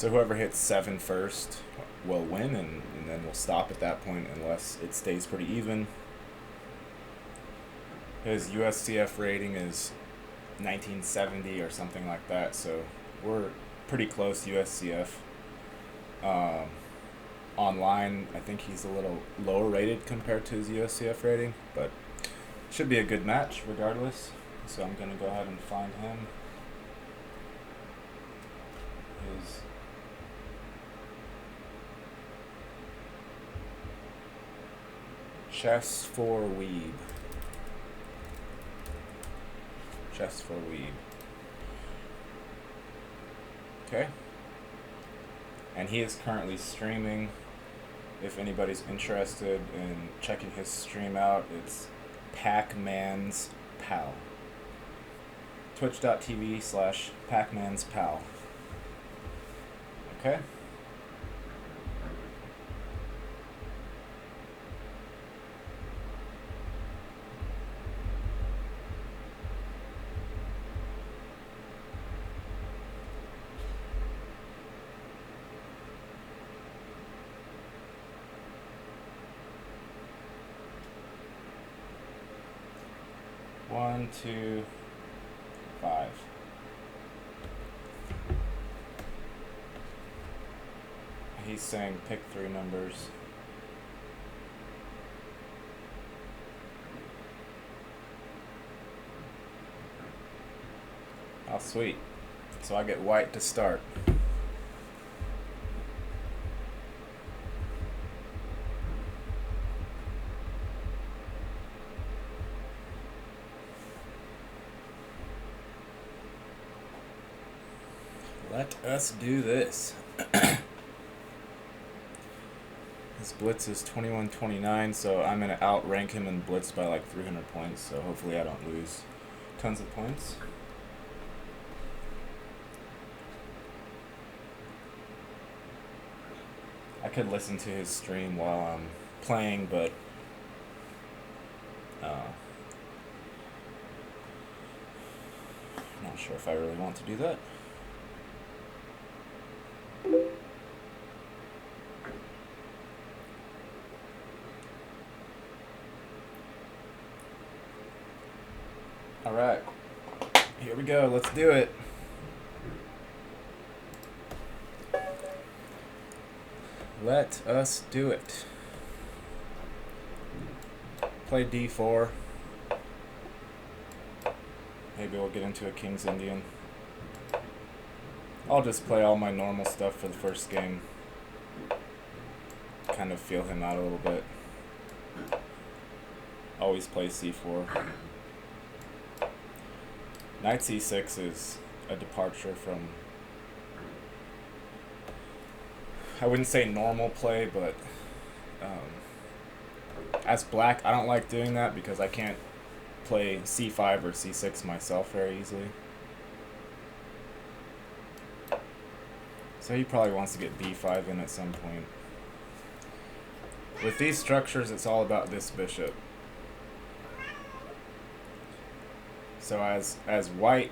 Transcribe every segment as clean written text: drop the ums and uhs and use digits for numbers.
So whoever hits 7 first will win, and then we'll stop at that point unless it stays pretty even. His USCF rating is 1970 or something like that, so we're pretty close to USCF. Online, I think he's a little lower rated compared to his USCF rating, but should be a good match regardless. So I'm going to go ahead and find him. His Chess for Weeb. Chess for Weeb. Okay. And he is currently streaming. If anybody's interested in checking his stream out, it's Pac-Man's Pal. Twitch.tv/Pac-Man's Pal. Okay? One, two, 5. He's saying pick 3 numbers. Oh, sweet. So I get white to start. Let us do this. His blitz is 21-29, so I'm going to outrank him in blitz by like 300 points, so hopefully I don't lose tons of points. I could listen to his stream while I'm playing, but I'm not sure if I really want to do that. Alright, here we go, let's do it. Let us do it. Play d4. Maybe we'll get into a King's Indian. I'll just play all my normal stuff for the first game. Kind of feel him out a little bit. Always play c4. Knight c6 is a departure from, I wouldn't say normal play, but as black, I don't like doing that because I can't play c5 or c6 myself very easily. So he probably wants to get b5 in at some point. With these structures, it's all about this bishop. So as white,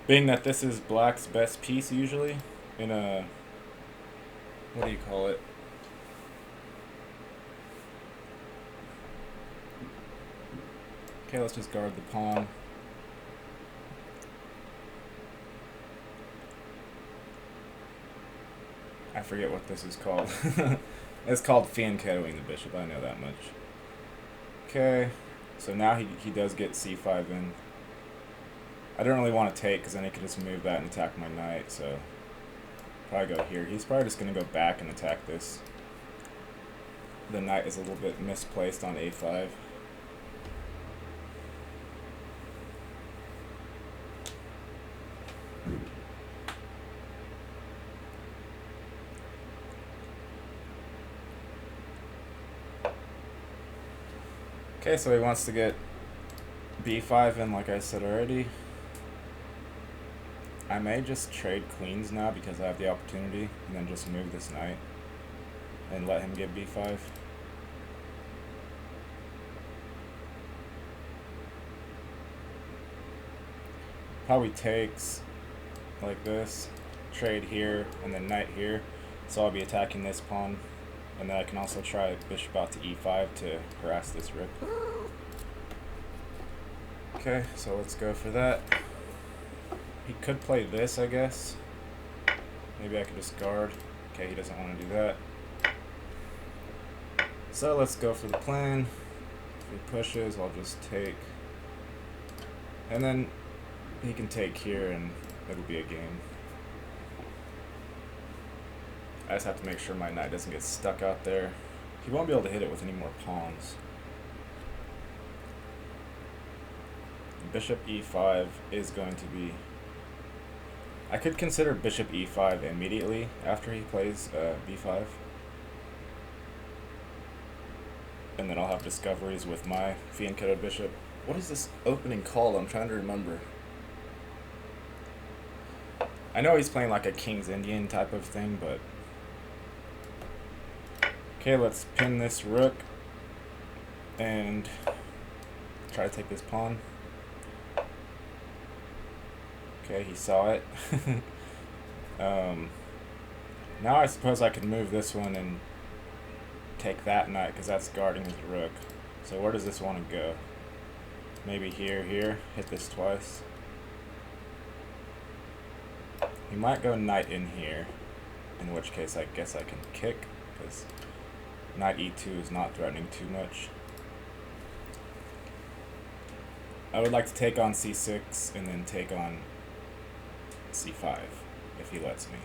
being that this is black's best piece usually, in a, what do you call it? Okay, let's just guard the pawn. I forget what this is called. It's called fianchettoing the bishop, I know that much. Okay, so now he does get c5 in. I don't really want to take because then he can just move that and attack my knight, so probably go here. He's probably just going to go back and attack this. The knight is a little bit misplaced on a5. Okay, so he wants to get b5 in, like I said already. I may just trade queens now because I have the opportunity, and then just move this knight and let him get b5. Probably takes like this. trade here and then knight here. So I'll be attacking this pawn. And then I can also try bishop out to e5 to harass this rook. Okay, so let's go for that. He could play this, I guess. Maybe I could just guard. Okay, he doesn't want to do that. So let's go for the plan. If he pushes, I'll just take. And then he can take here and it'll be a game. I just have to make sure my knight doesn't get stuck out there. He won't be able to hit it with any more pawns. Bishop e5 is going to be... I could consider bishop e5 immediately after he plays b5. And then I'll have discoveries with my fianchettoed bishop. What is this opening called? I'm trying to remember. I know he's playing like a King's Indian type of thing, but... Okay, let's pin this rook and try to take this pawn. Okay, he saw it. Now I suppose I could move this one and take that knight because that's guarding his rook. So where does this want to go? Maybe here, hit this twice. He might go knight in here, in which case I guess I can kick because knight e2 is not threatening too much. I would like to take on c6 and then take on c5 if he lets me.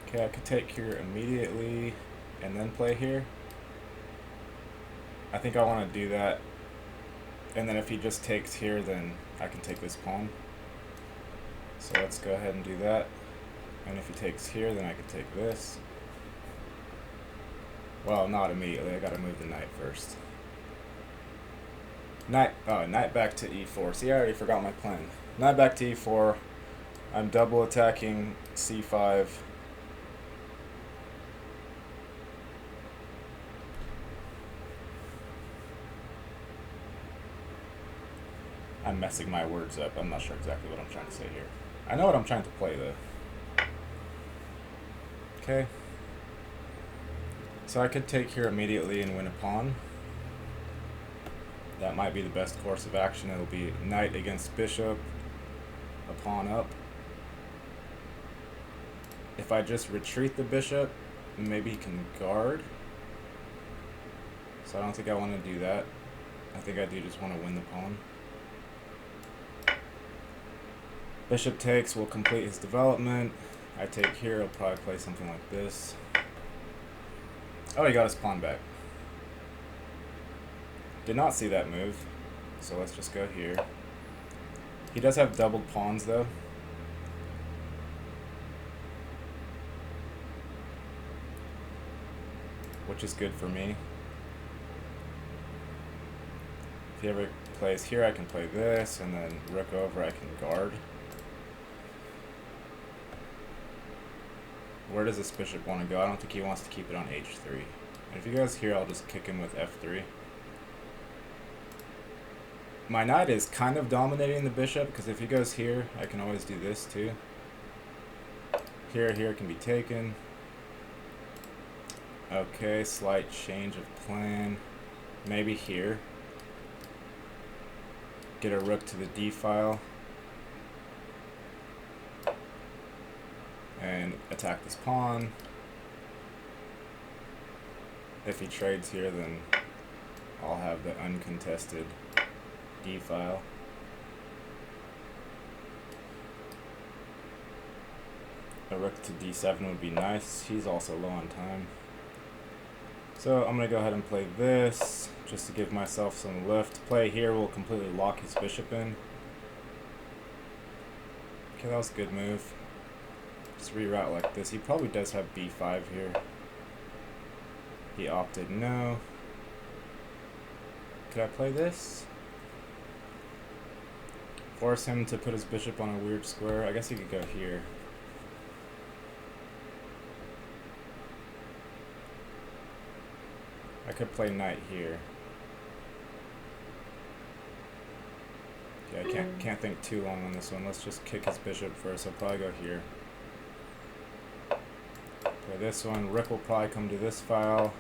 Okay, I could take here immediately and then play here. I think I want to do that. And then if he just takes here, then I can take this pawn. So let's go ahead and do that. And if he takes here, then I can take this. Well, not immediately. I gotta move the knight first. Knight back to e4. See, I already forgot my plan. Knight back to e4. I'm double attacking c5. I'm messing my words up. I'm not sure exactly what I'm trying to say here. I know what I'm trying to play, though. Okay. So I could take here immediately and win a pawn. That might be the best course of action. It'll be knight against bishop, a pawn up. If I just retreat the bishop, maybe he can guard. So I don't think I want to do that. I think I do just want to win the pawn. Bishop takes will complete his development. I take here, I'll probably play something like this. Oh, he got his pawn back. Did not see that move, so let's just go here. He does have doubled pawns though. Which is good for me. If he ever plays here, I can play this, and then rook over, I can guard. Where does this bishop want to go? I don't think he wants to keep it on h3. And if he goes here, I'll just kick him with f3. My knight is kind of dominating the bishop, because if he goes here, I can always do this too. Here can be taken. Okay, slight change of plan. Maybe here. Get a rook to the d file. And attack this pawn. If he trades here, then I'll have the uncontested d file. A rook to d7 would be nice. He's also low on time. So I'm going to go ahead and play this just to give myself some lift. Play here will completely lock his bishop in. Okay, that was a good move. Just reroute like this. He probably does have b5 here. He opted no. Could I play this? Force him to put his bishop on a weird square. I guess he could go here. I could play knight here. Okay, I can't think too long on this one. Let's just kick his bishop first. I'll probably go here. Play this one. Rook will probably come to this file.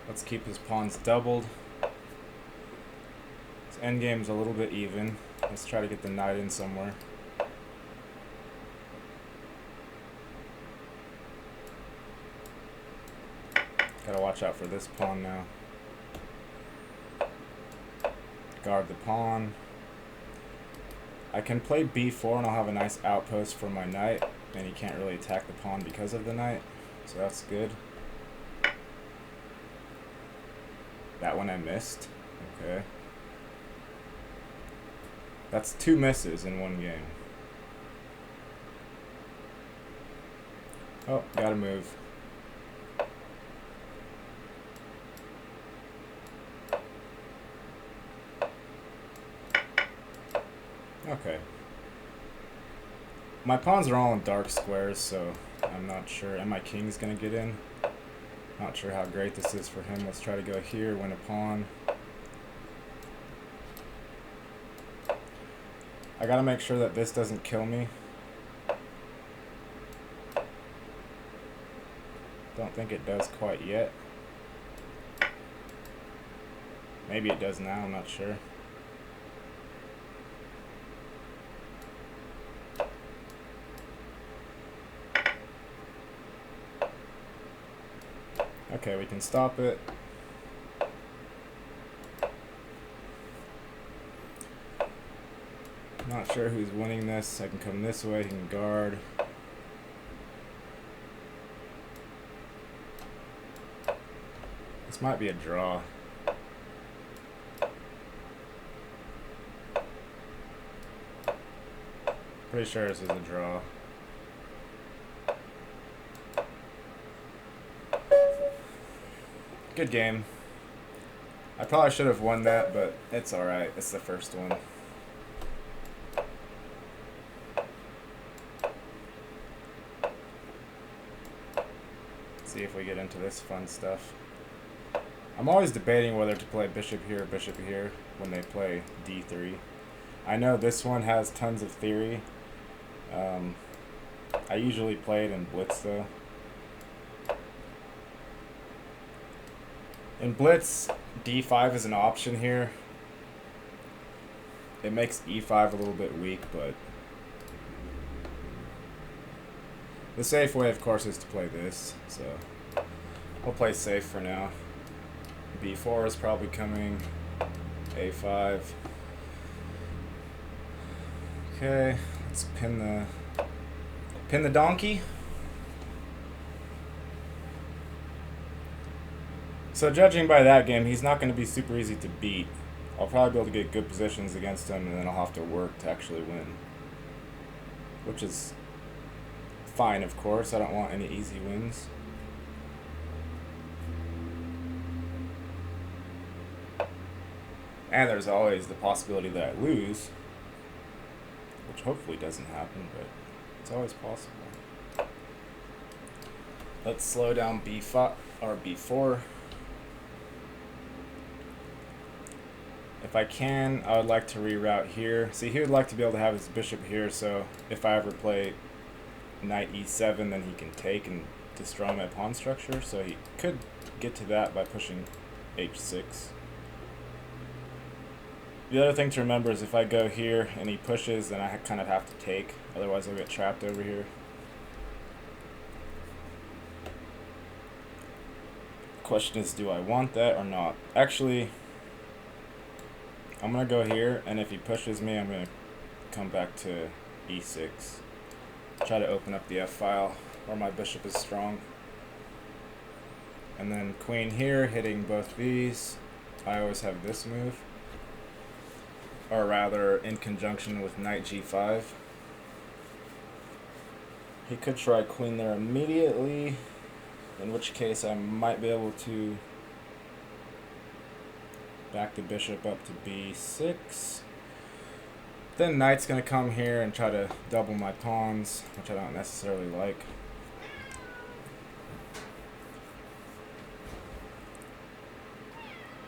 Let's keep his pawns doubled. His endgame's a little bit even. Let's try to get the knight in somewhere. Gotta watch out for this pawn now. Guard the pawn. I can play b4 and I'll have a nice outpost for my knight, and he can't really attack the pawn because of the knight, so that's good. That one I missed. Okay. That's 2 misses in one game. Oh, gotta move. Okay. My pawns are all in dark squares, so I'm not sure. And my king's gonna get in. Not sure how great this is for him. Let's try to go here, win a pawn. I gotta make sure that this doesn't kill me. Don't think it does quite yet. Maybe it does now, I'm not sure. Okay, we can stop it. Not sure who's winning this. I can come this way, he can guard. This might be a draw. Pretty sure this is a draw. Good game. I probably should have won that, but it's alright. It's the first one. See if we get into this fun stuff. I'm always debating whether to play bishop here or bishop here when they play d3. I know this one has tons of theory. I usually play it in blitz though. In blitz, d5 is an option here. It makes e5 a little bit weak, but the safe way, of course, is to play this. So we'll play safe for now. b4 is probably coming. a5. Okay, let's pin the donkey. So judging by that game, he's not going to be super easy to beat. I'll probably be able to get good positions against him, and then I'll have to work to actually win. Which is fine, of course. I don't want any easy wins. And there's always the possibility that I lose, which hopefully doesn't happen, but it's always possible. Let's slow down b5 or b4. If I can, I would like to reroute here. See, he would like to be able to have his bishop here, so if I ever play knight e7, then he can take and destroy my pawn structure. So he could get to that by pushing h6. The other thing to remember is if I go here and he pushes, then I kind of have to take. Otherwise, I'll get trapped over here. Question is, do I want that or not? Actually, I'm going to go here, and if he pushes me, I'm going to come back to e6. Try to open up the f file where my bishop is strong. And then queen here, hitting both these. I always have this move. Or rather, in conjunction with knight g5. He could try queen there immediately, in which case I might be able to back the bishop up to b6. Then knight's going to come here and try to double my pawns, which I don't necessarily like.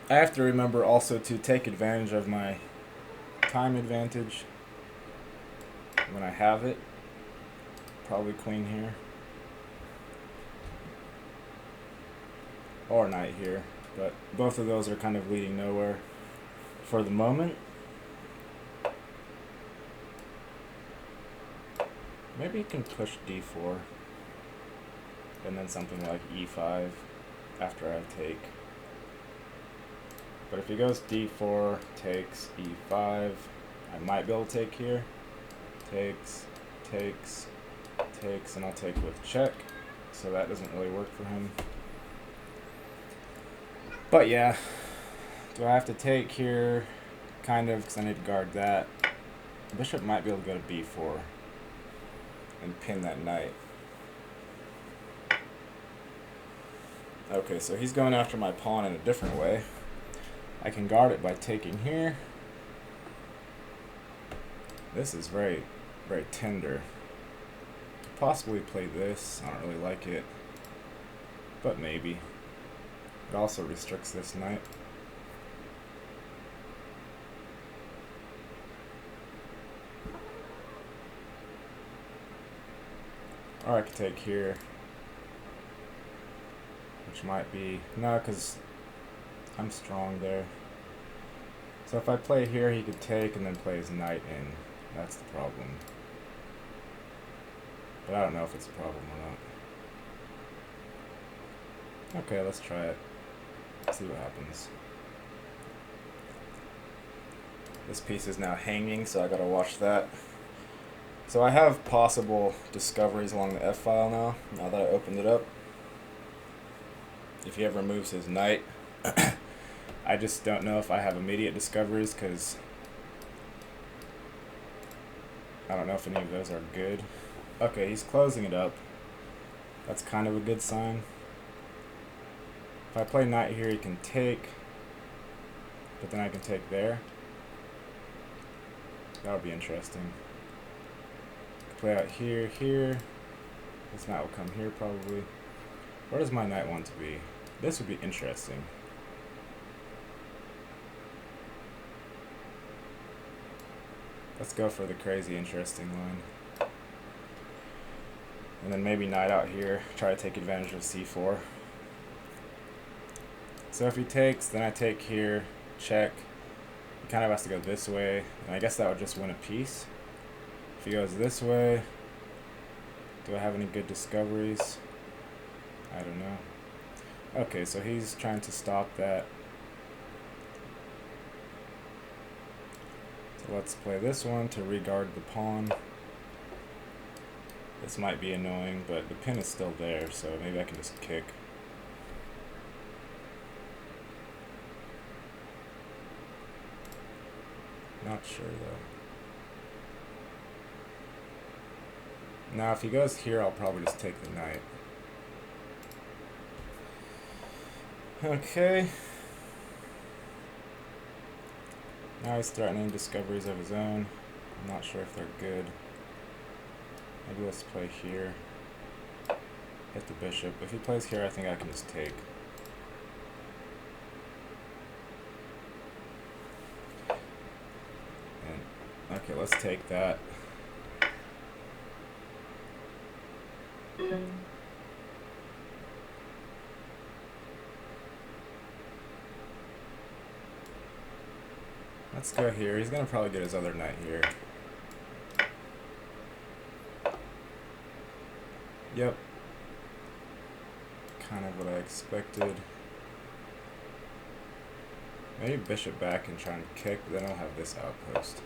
I have to remember also to take advantage of my time advantage when I have it. Probably queen here. Or knight here. But both of those are kind of leading nowhere for the moment. Maybe you can push d4. And then something like e5 after I take. But if he goes d4, takes e5, I might be able to take here. Takes, takes, takes, and I'll take with check. So that doesn't really work for him. But yeah, do I have to take here? Kind of, because I need to guard that. The bishop might be able to go to b4 and pin that knight. Okay, so he's going after my pawn in a different way. I can guard it by taking here. This is very, very tender. Possibly play this. I don't really like it, but maybe. It also restricts this knight. Or I could take here, which might be, no, because I'm strong there. So if I play here, he could take and then play his knight in. That's the problem. But I don't know if it's a problem or not. Okay, let's try it. See what happens. This piece is now hanging, so I gotta watch that. So I have possible discoveries along the F file now that I opened it up. If he ever moves his knight, I just don't know if I have immediate discoveries, because I don't know if any of those are good. Okay, he's closing it up. That's kind of a good sign. If I play knight here, he can take, but then I can take there. That would be interesting. Play out here, here. This knight will come here probably. Where does my knight want to be? This would be interesting. Let's go for the crazy interesting line. And then maybe knight out here, try to take advantage of c4. So if he takes, then I take here, check. He kind of has to go this way, and I guess that would just win a piece. If he goes this way, do I have any good discoveries? I don't know. Okay, so he's trying to stop that. So let's play this one to reguard the pawn. This might be annoying, but the pin is still there, so maybe I can just kick. Not sure though. Now if he goes here, I'll probably just take the knight. Okay. Now he's threatening discoveries of his own. I'm not sure if they're good. Maybe let's play here. Hit the bishop. If he plays here, I think I can just take. And okay, let's take that. Let's go here. He's gonna probably get his other knight here. Yep. Kind of what I expected. Maybe bishop back and try and kick, but then I'll have this outpost.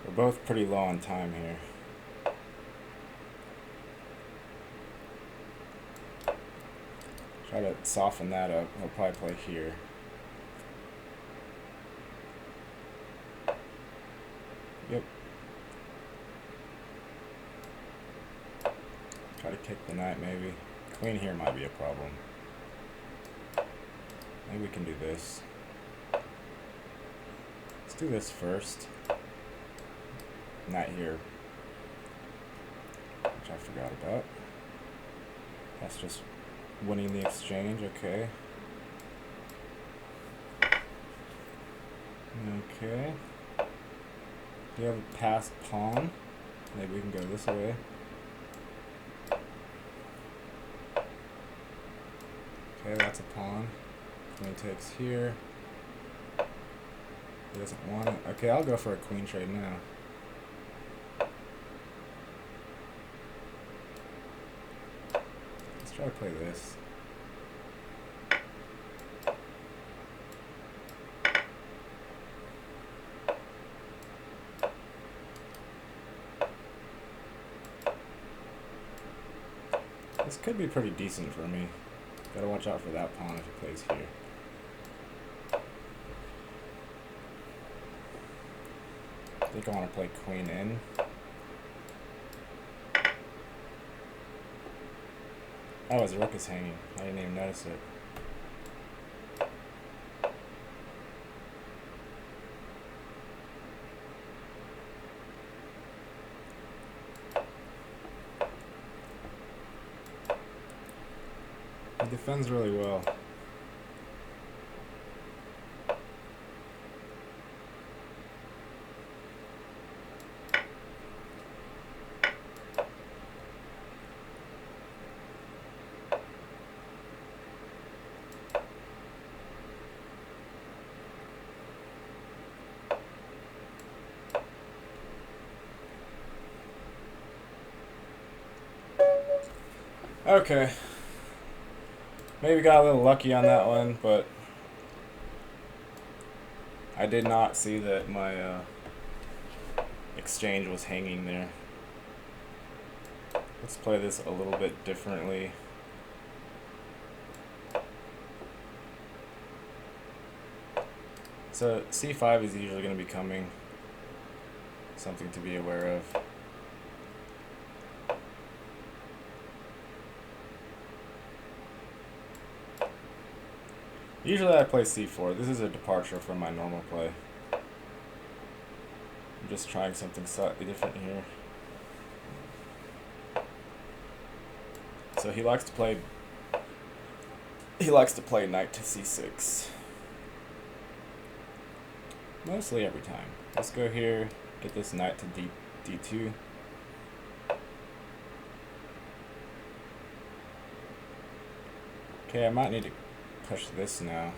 We're both pretty low on time here. Try to soften that up. I'll probably play here. Yep. Try to kick the knight maybe. Queen here might be a problem. Maybe we can do this. Let's do this first. Knight here. which I forgot about. That's just winning the exchange, okay. Okay. We have a passed pawn. Maybe we can go this way. Okay, that's a pawn. Queen takes here. He doesn't want it. Okay, I'll go for a queen trade now. Let's try to play this. This could be pretty decent for me. Gotta watch out for that pawn if he plays here. I think I want to play queen in. Oh, his rook is hanging. I didn't even notice it. He defends really well. Okay. Maybe got a little lucky on that one, but I did not see that my exchange was hanging there. Let's play this a little bit differently. So c5 is usually going to be coming. Something to be aware of. Usually I play c4. This is a departure from my normal play. I'm just trying something slightly different here. So he likes to play knight to c6. Mostly every time. Let's go here, get this knight to d2. Okay, I might need to push this now.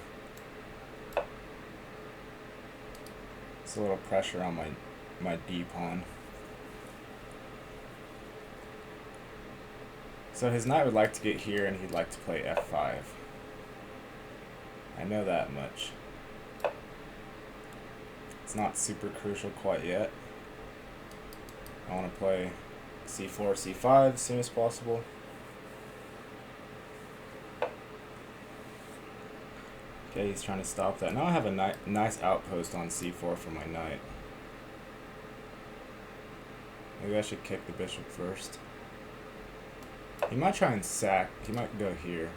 It's a little pressure on my d pawn. So his knight would like to get here and he'd like to play f5. I know that much. It's not super crucial quite yet. I want to play c4, c5 as soon as possible. Okay, he's trying to stop that. Now I have a nice outpost on c4 for my knight. Maybe I should kick the bishop first. He might try and sack. He might go here.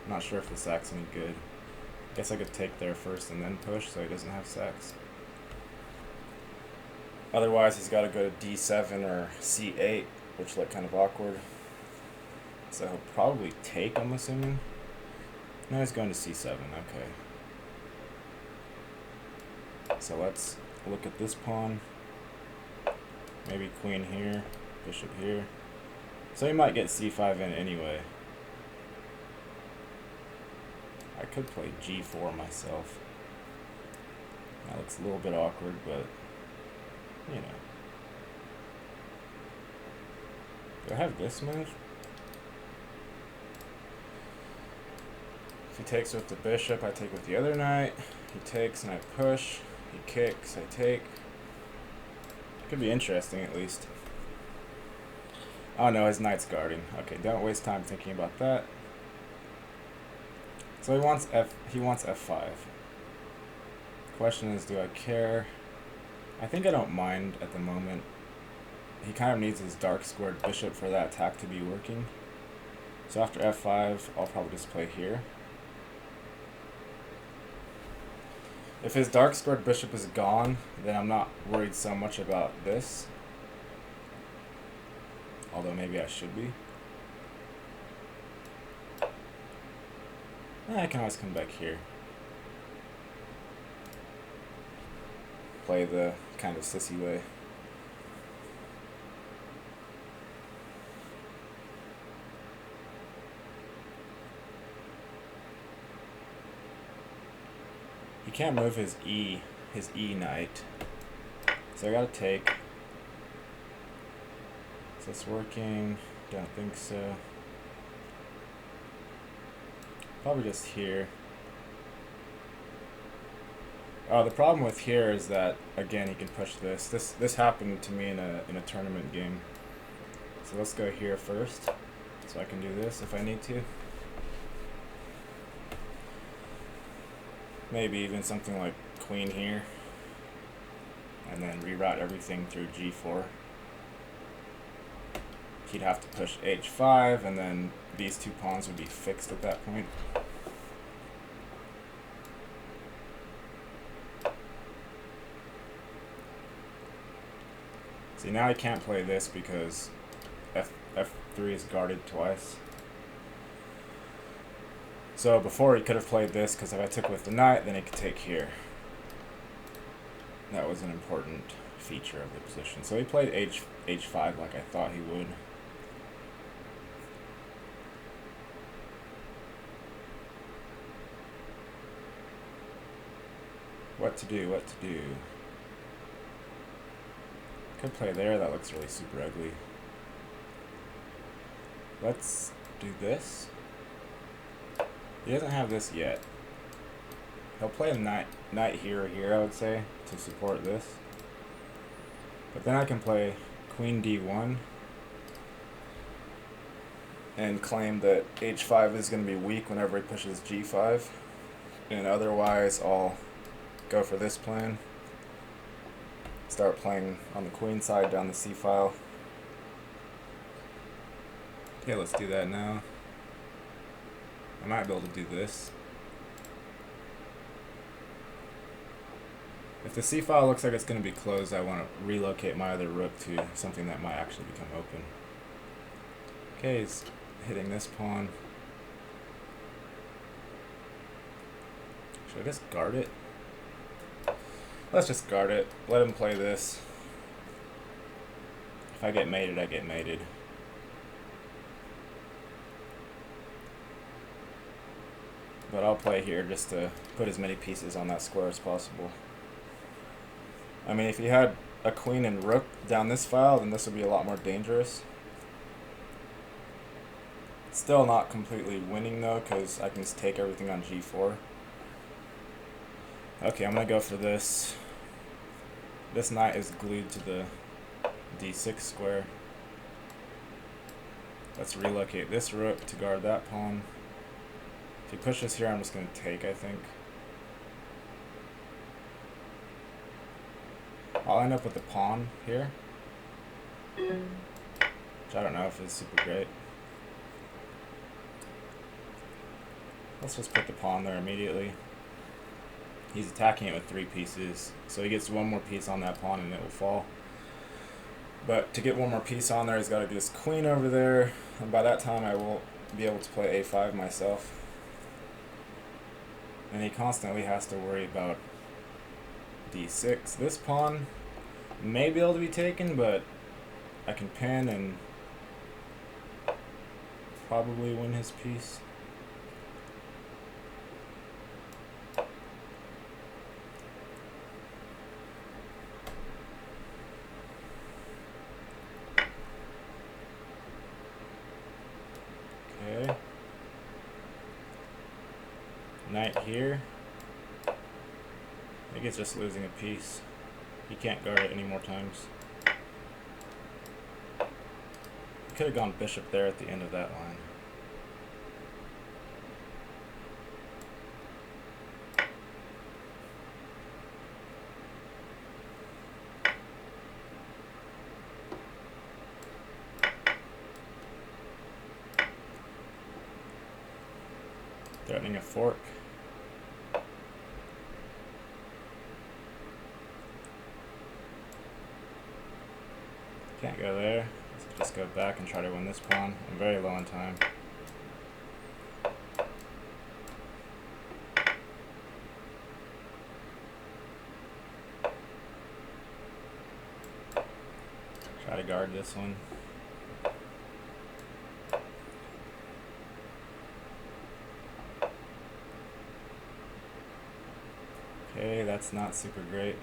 I'm not sure if the sack's any good. Guess I could take there first and then push so he doesn't have sacks. Otherwise, he's got to go to d7 or c8, which look kind of awkward. So he'll probably take, I'm assuming. No, he's going to c7, okay. So let's look at this pawn. Maybe queen here, bishop here. So he might get c5 in anyway. I could play g4 myself. That looks a little bit awkward, but, you know. Do I have this move? If he takes with the bishop, I take with the other knight. He takes and I push. He kicks, I take. Could be interesting at least. Oh no, his knight's guarding. Okay, don't waste time thinking about that. So he wants f5. Question is, do I care? I think I don't mind at the moment. He kind of needs his dark squared bishop for that attack to be working. So after f5, I'll probably just play here. If his dark squared bishop is gone, then I'm not worried so much about this. although maybe I should be. I can always come back here. Play the kind of sissy way. He can't move his E knight. So I gotta take. Is this working? Don't think so. Probably just here. Oh, the problem with here is that, again, he can push this. This happened to me in a tournament game. So let's go here first. So I can do this if I need to. Maybe even something like queen here. And then reroute everything through g4. He'd have to push h5, and then these two pawns would be fixed at that point. See, now I can't play this because f3 is guarded twice. So before he could have played this, because if I took with the knight, then he could take here. That was an important feature of the position. So he played h5 like I thought he would. What to do, what to do. Could play there, that looks really super ugly. Let's do this. He doesn't have this yet. He'll play a knight here or here, I would say, to support this. But then I can play queen d1 and claim that h5 is going to be weak whenever he pushes g5. And otherwise, I'll go for this plan. Start playing on the queen side down the c file. Okay, let's do that now. I might be able to do this. If the c file looks like it's going to be closed, I want to relocate my other rook to something that might actually become open. Okay, he's hitting this pawn. Should I just guard it? Let's just guard it. Let him play this. If I get mated, I get mated. But I'll play here just to put as many pieces on that square as possible. I mean, if he had a queen and rook down this file, then this would be a lot more dangerous. Still not completely winning though, because I can just take everything on g4. Okay, I'm going to go for this. This knight is glued to the d6 square. Let's relocate this rook to guard that pawn. If he pushes here, I'm just going to take, I think. I'll end up with the pawn here, which I don't know if is super great. Let's just put the pawn there immediately. He's attacking it with 3 pieces, so he gets one more piece on that pawn and it will fall. But to get one more piece on there, he's got to get his queen over there, and by that time I will be able to play a5 myself. And he constantly has to worry about d6. This pawn may be able to be taken, but I can pin and probably win his piece. Okay. Knight here. I think it's just losing a piece. He can't guard it any more times. He could have gone bishop there at the end of that line. Threatening a fork. Can't go there. Let's just go back and try to win this pawn. I'm very low on time. Try to guard this one. Okay, that's not super great.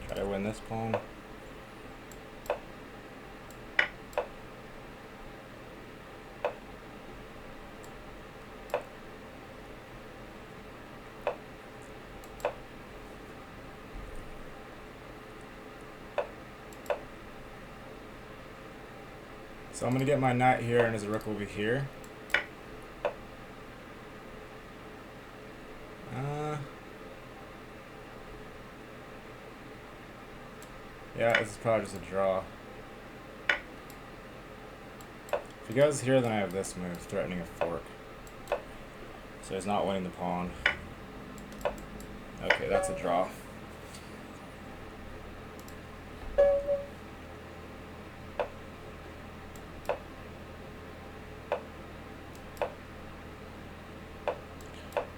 Try to win this pawn. So I'm going to get my knight here and his rook will be here. Yeah, this is probably just a draw. If he goes here, then I have this move, threatening a fork. So he's not winning the pawn. Okay, that's a draw.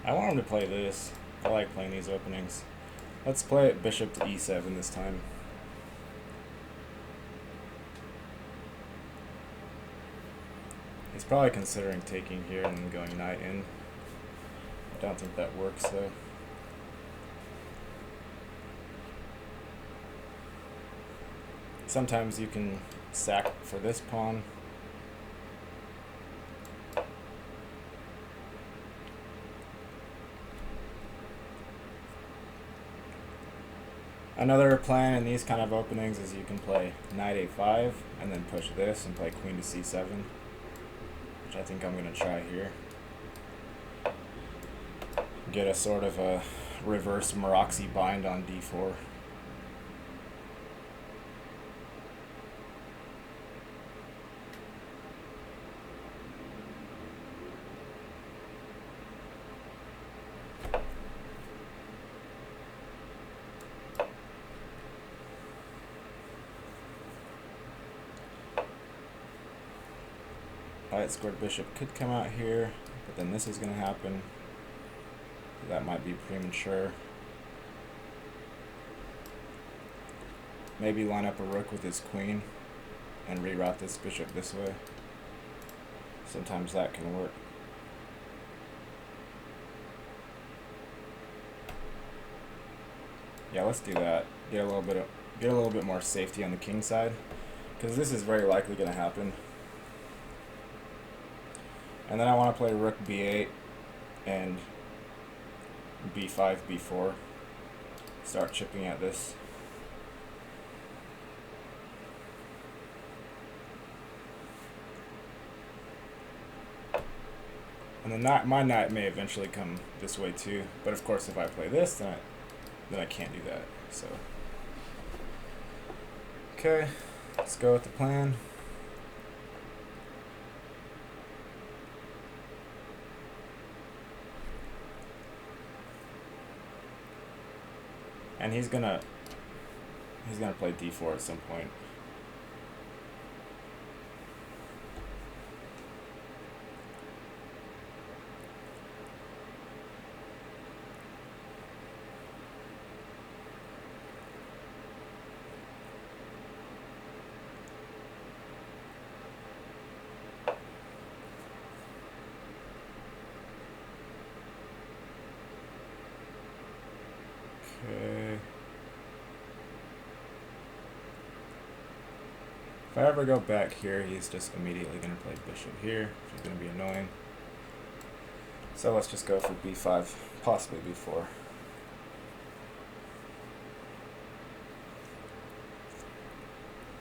I want him to play this. I like playing these openings. Let's play it bishop to e7 this time. He's probably considering taking here and then going knight in. I don't think that works though. Sometimes you can sack for this pawn. Another plan in these kind of openings is you can play knight a5 and then push this and play queen to c7, which I think I'm going to try here. Get a sort of a reverse Maroczy bind on d4. Light squared bishop could come out here, but then this is going to happen. That might be premature. Maybe line up a rook with his queen and reroute this bishop this way. Sometimes that can work. Yeah, let's do that. Get a little bit more safety on the king side, because this is very likely going to happen. And then I want to play rook b8 and b5, b4. Start chipping at this. And then my knight may eventually come this way too. But of course, if I play this, then I can't do that. So, okay, let's go with the plan. And he's gonna play d4 at some point. Okay. If I ever go back here, he's just immediately going to play bishop here, which is going to be annoying. So let's just go for b5, possibly b4.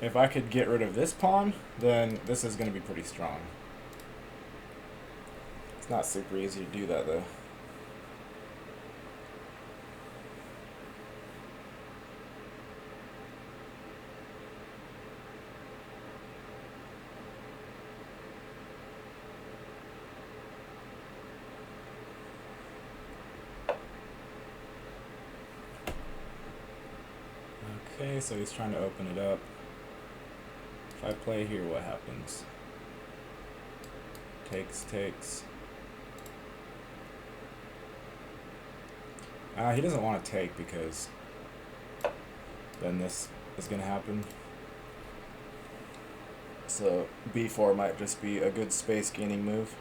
If I could get rid of this pawn, then this is going to be pretty strong. It's not super easy to do that though. Okay, so he's trying to open it up. If I play here, what happens? Takes. He doesn't want to take because then this is going to happen. So b4 might just be a good space gaining move.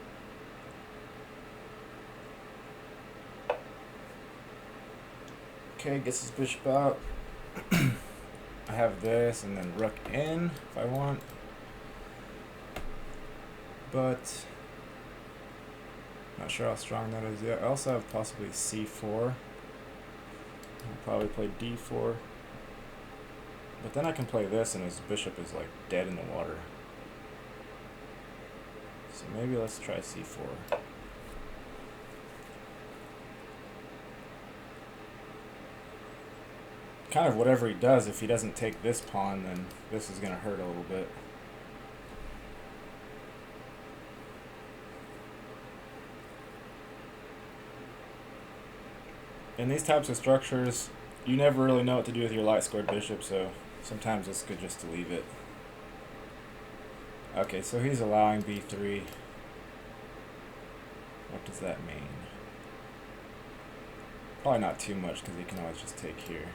Okay, gets his bishop out. I have this and then rook in if I want. But not sure how strong that is yet. I also have possibly c4. I'll probably play d4. But then I can play this and his bishop is like dead in the water. So maybe let's try c4. Kind of whatever he does, if he doesn't take this pawn, then this is going to hurt a little bit. In these types of structures, you never really know what to do with your light squared bishop, so sometimes it's good just to leave it. Okay, so he's allowing b3. What does that mean? Probably not too much because he can always just take here.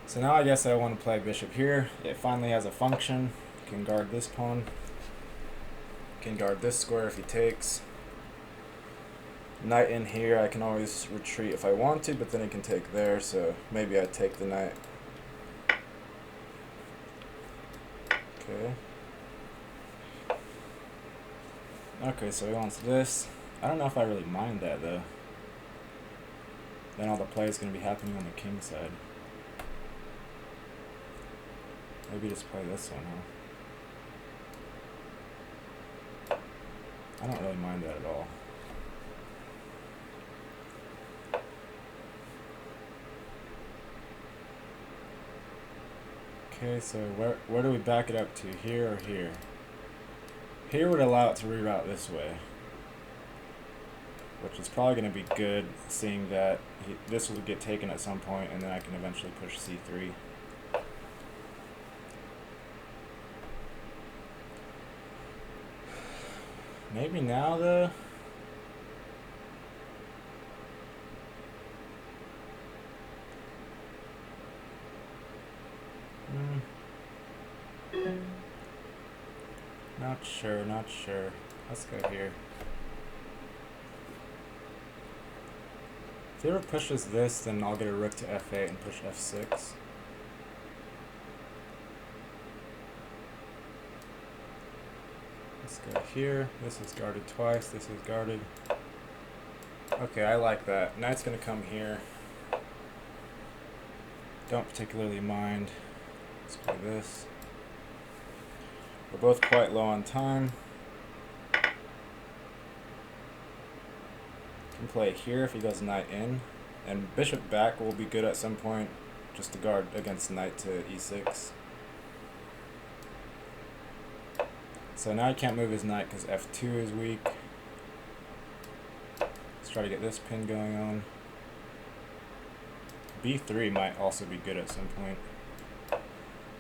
So now I guess I want to play bishop here. It finally has a function. Can guard this pawn. Can guard this square if he takes. Knight in here, I can always retreat if I want to, but then he can take there, so maybe I take the knight. Okay. Okay, so he wants this. I don't know if I really mind that though. Then all the play is going to be happening on the king side. Maybe just play this one, huh? I don't really mind that at all. Okay, so where do we back it up to? Here or here? Here would allow it to reroute this way, which is probably going to be good, seeing that this will get taken at some point, and then I can eventually push c3. Maybe now, though. Not sure. Let's go here. If he ever pushes this, then I'll get a rook to f8 and push f6. Let's go here. This is guarded twice. This is guarded. Okay, I like that. Knight's going to come here. Don't particularly mind. Let's play this. We're both quite low on time. Can play it here if he goes knight in. And bishop back will be good at some point, just to guard against knight to e6. So now he can't move his knight because f2 is weak. Let's try to get this pin going on. b3 might also be good at some point.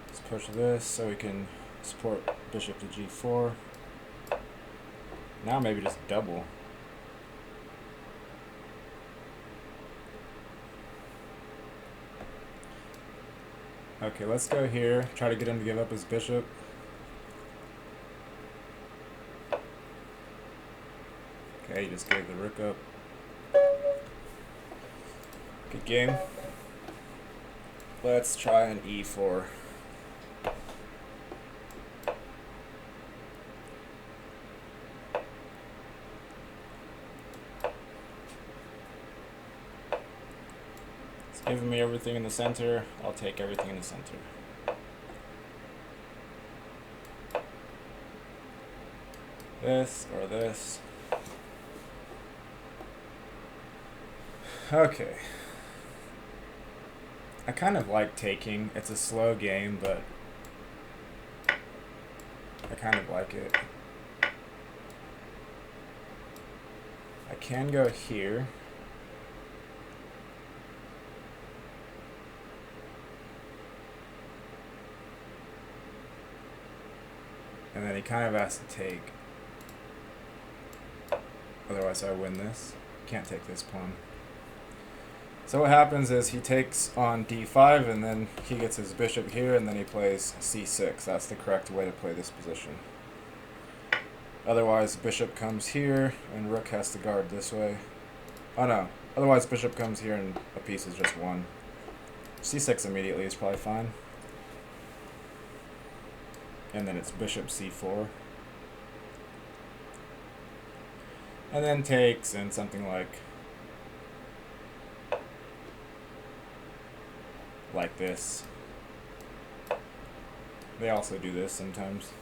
Let's push this so we can support bishop to g4. Now maybe just double. Okay, let's go here. Try to get him to give up his bishop. Okay, he just gave the rook up. Good game. Let's try an e4. Giving me everything in the center. I'll take everything in the center. This or this. Okay. I kind of like taking. It's a slow game, but I kind of like it. I can go here. And then he kind of has to take. Otherwise I win this. Can't take this pawn. So what happens is he takes on d5, and then he gets his bishop here, and then he plays c6. That's the correct way to play this position. Otherwise, bishop comes here, and rook has to guard this way. Oh no. Otherwise, bishop comes here, and a piece is just won. c6 immediately is probably fine. And then it's bishop c4. And then takes, and something like this. They also do this sometimes.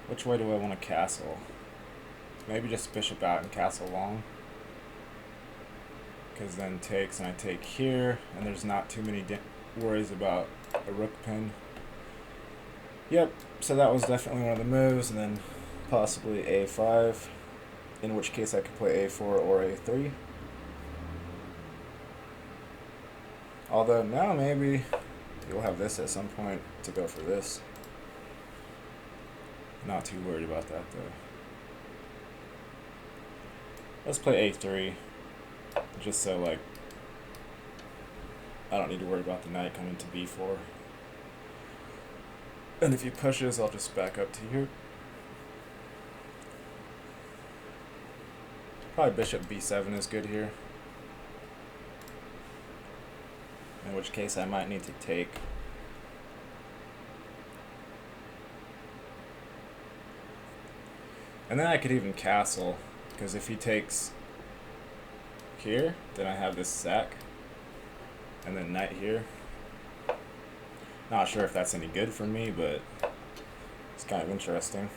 Which way do I want to castle? Maybe just bishop out and castle long. Because then takes, and I take here, and there's not too many worries about a rook pin. Yep, so that was definitely one of the moves, and then possibly a5, in which case I could play a4 or a3. Although now maybe you'll have this at some point to go for this. Not too worried about that though. Let's play a3, just so like I don't need to worry about the knight coming to b4. And if he pushes, I'll just back up to here. Probably bishop b7 is good here. In which case I might need to take. And then I could even castle, because if he takes here, then I have this sack, and then knight here. Not sure if that's any good for me, but it's kind of interesting.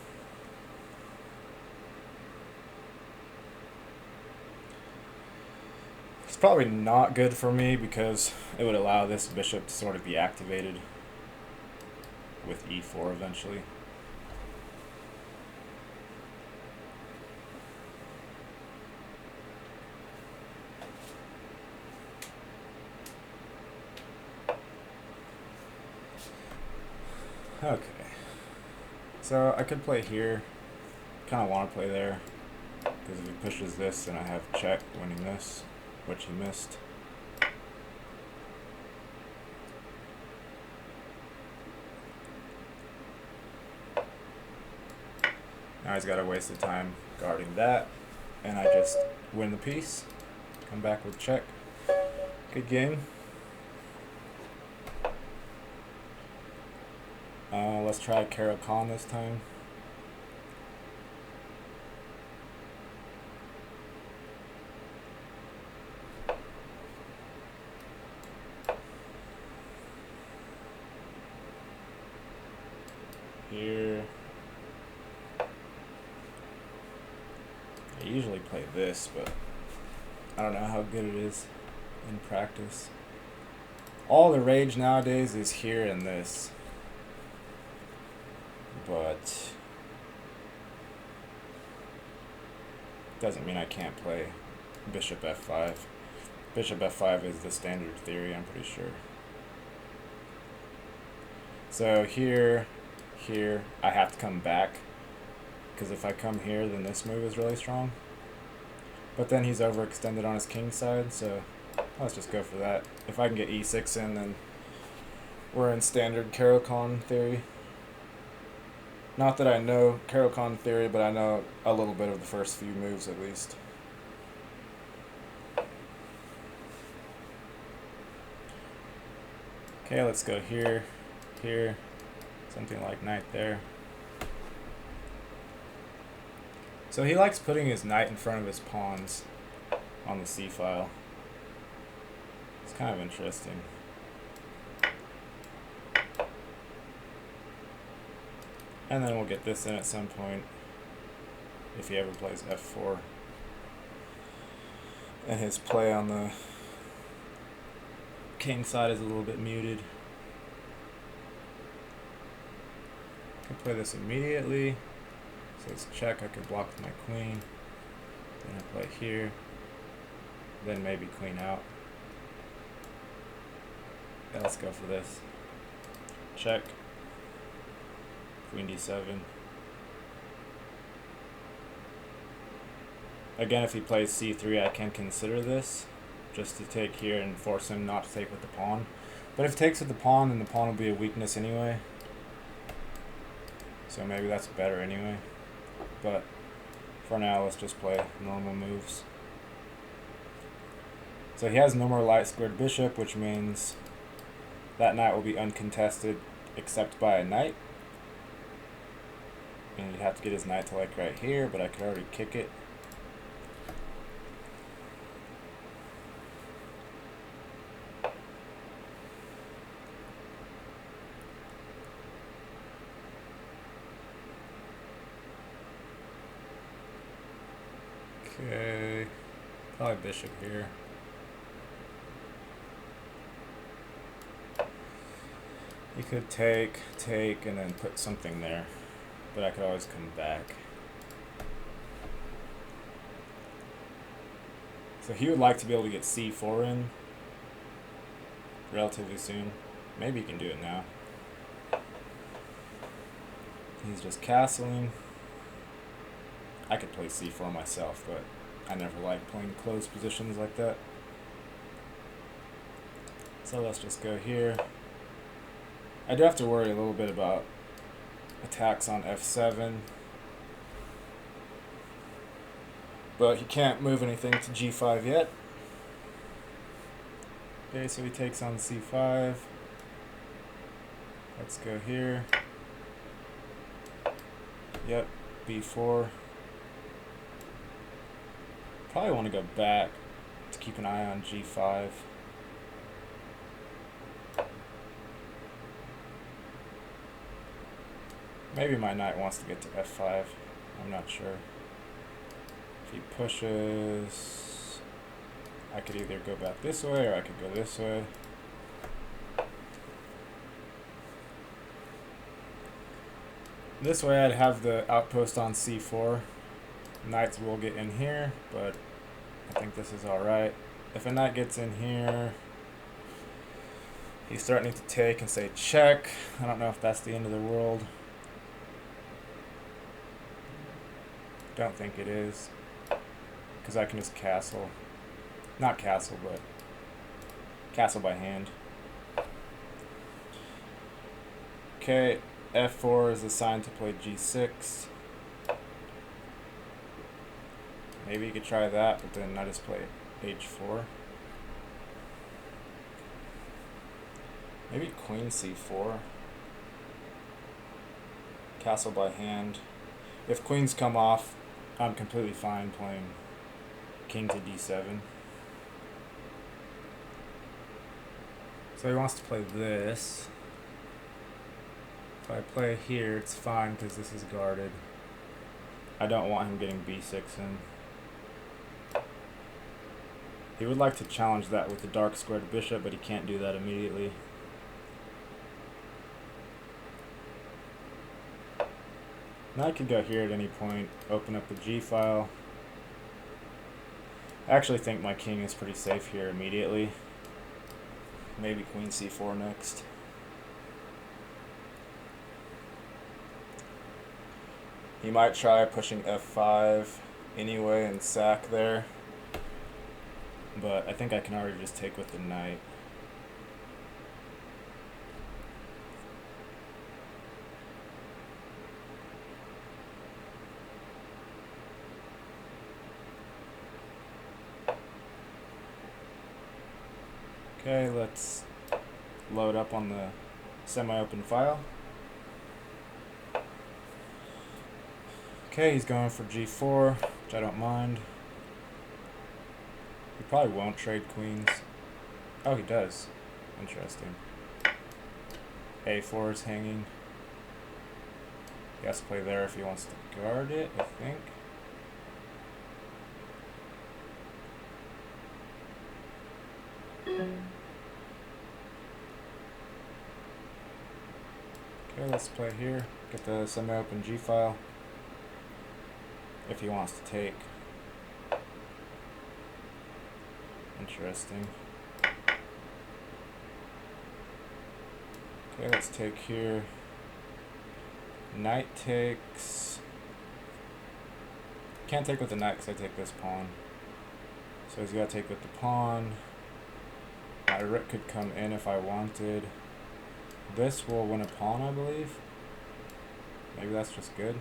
It's probably not good for me because it would allow this bishop to sort of be activated with e4 eventually. Okay, so I could play here, kind of want to play there, because if he pushes this, then I have check winning this, which he missed. Now he's got to waste the time guarding that, and I just win the piece, come back with check. Good game. Let's try Carol Khan this time. Here. I usually play this, but I don't know how good it is in practice. All the rage nowadays is here and this. But doesn't mean I can't play bishop f5. Bishop f5 is the standard theory, I'm pretty sure. So here, I have to come back, because if I come here, then this move is really strong. But then he's overextended on his king side, so let's just go for that. If I can get e6 in, then we're in standard Caro-Kann theory. Not that I know Caro-Kann theory, but I know a little bit of the first few moves at least. Okay, let's go here, here, something like knight there. So he likes putting his knight in front of his pawns on the c-file. It's kind of interesting. And then we'll get this in at some point if he ever plays f4. And his play on the king side is a little bit muted. I can play this immediately. So it's check, I could block with my queen. Then I play here. Then maybe queen out. Yeah, let's go for this. Check. Queen d7. Again, if he plays c3, I can consider this, just to take here and force him not to take with the pawn. But if he takes with the pawn, then the pawn will be a weakness anyway. So maybe that's better anyway. But for now, let's just play normal moves. So he has no more light squared bishop, which means that knight will be uncontested except by a knight. And you'd have to get his knight to like right here, but I could already kick it. Okay, probably bishop here. You could take, and then put something there, but I could always come back. So he would like to be able to get c4 in relatively soon. Maybe he can do it now. He's just castling. I could play c4 myself, but I never like playing closed positions like that. So let's just go here. I do have to worry a little bit about attacks on f7. But he can't move anything to g5 yet. Okay, so he takes on c5. Let's go here. Yep, b4. Probably want to go back to keep an eye on g5. Maybe my knight wants to get to f5. I'm not sure. If he pushes, I could either go back this way or I could go this way. This way I'd have the outpost on c4. Knights will get in here, but I think this is alright. If a knight gets in here, he's threatening to take and say check. I don't know if that's the end of the world. Don't think it is, because I can just castle. Not castle, but castle by hand. Okay, f4 is assigned to play g6. Maybe you could try that, but then I just play h4. Maybe queen c4. Castle by hand. If queens come off, I'm completely fine playing king to d7. So he wants to play this. If I play here, it's fine because this is guarded. I don't want him getting b6 in. He would like to challenge that with the dark squared bishop, but he can't do that immediately. Now I could go here at any point, open up the G file. I actually think my king is pretty safe here immediately. Maybe queen c4 next. He might try pushing f5 anyway and sack there. But I think I can already just take with the knight. Okay, let's load up on the semi-open file. Okay, he's going for g4, which I don't mind. He probably won't trade queens. Oh, he does. Interesting. A4 is hanging. He has to play there if he wants to guard it, I think. Okay, let's play here. Get the semi-open G file. If he wants to take. Interesting. Okay, let's take here. Knight takes. Can't take with the knight because I take this pawn. So he's got to take with the pawn. My rook could come in if I wanted. This will win a pawn, I believe. Maybe that's just good.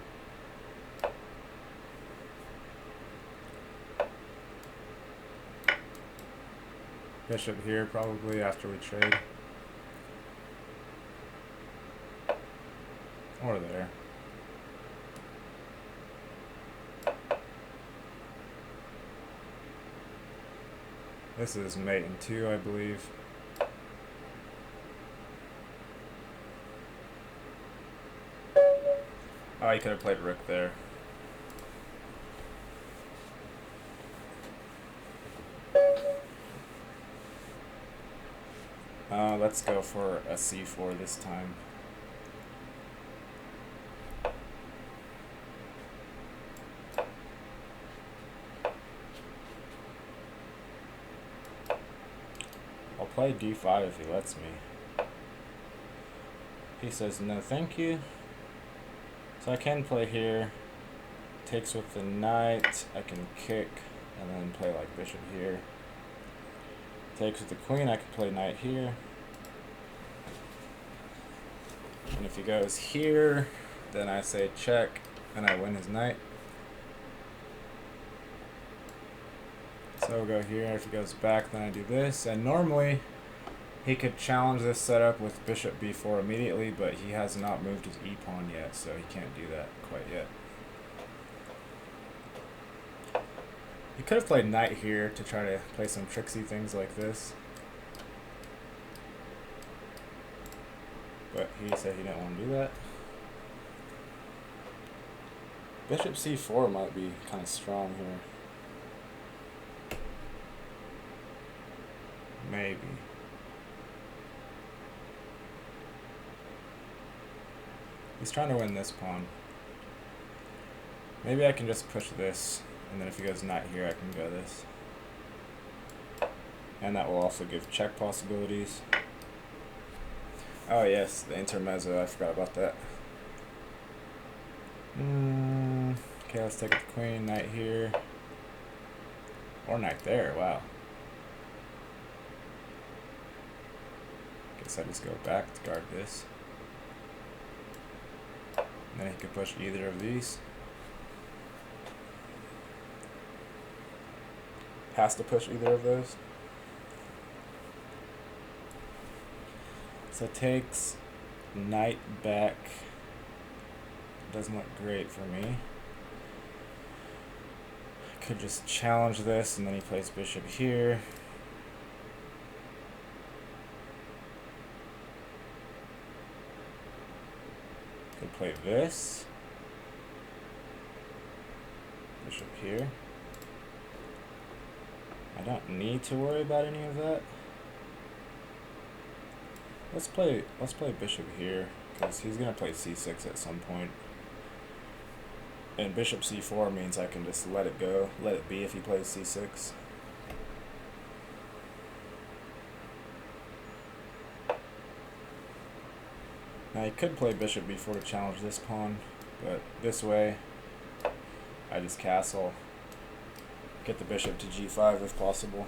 Bishop here probably after we trade. Or there. This is mate in 2, I believe. Oh, he could have played rook there. Let's go for a c4 this time. I'll play d5 if he lets me. He says no thank you. So I can play here. Takes with the knight. I can kick and then play like bishop here. Takes with the queen. I can play knight here. And if he goes here, then I say check and I win his knight. So we'll go here. If he goes back, then I do this. And normally he could challenge this setup with bishop b4 immediately, but he has not moved his e-pawn yet, so he can't do that quite yet. He could have played knight here to try to play some tricksy things like this. But he said he didn't want to do that. Bishop c4 might be kind of strong here. Maybe. He's trying to win this pawn. Maybe I can just push this, and then if he goes knight here, I can go this. And that will also give check possibilities. Oh yes, the intermezzo, I forgot about that. Okay, let's take the queen, knight here. Or knight there, wow. Guess I just go back to guard this. And then he could push either of these. Has to push either of those. So takes knight back. Doesn't look great for me. Could just challenge this and then he plays bishop here. Could play this. Bishop here. I don't need to worry about any of that. Let's play bishop here, because he's gonna play c6 at some point. And bishop c4 means I can just let it go, let it be if he plays c6. Now he could play bishop b4 to challenge this pawn, but this way I just castle, get the bishop to g5 if possible.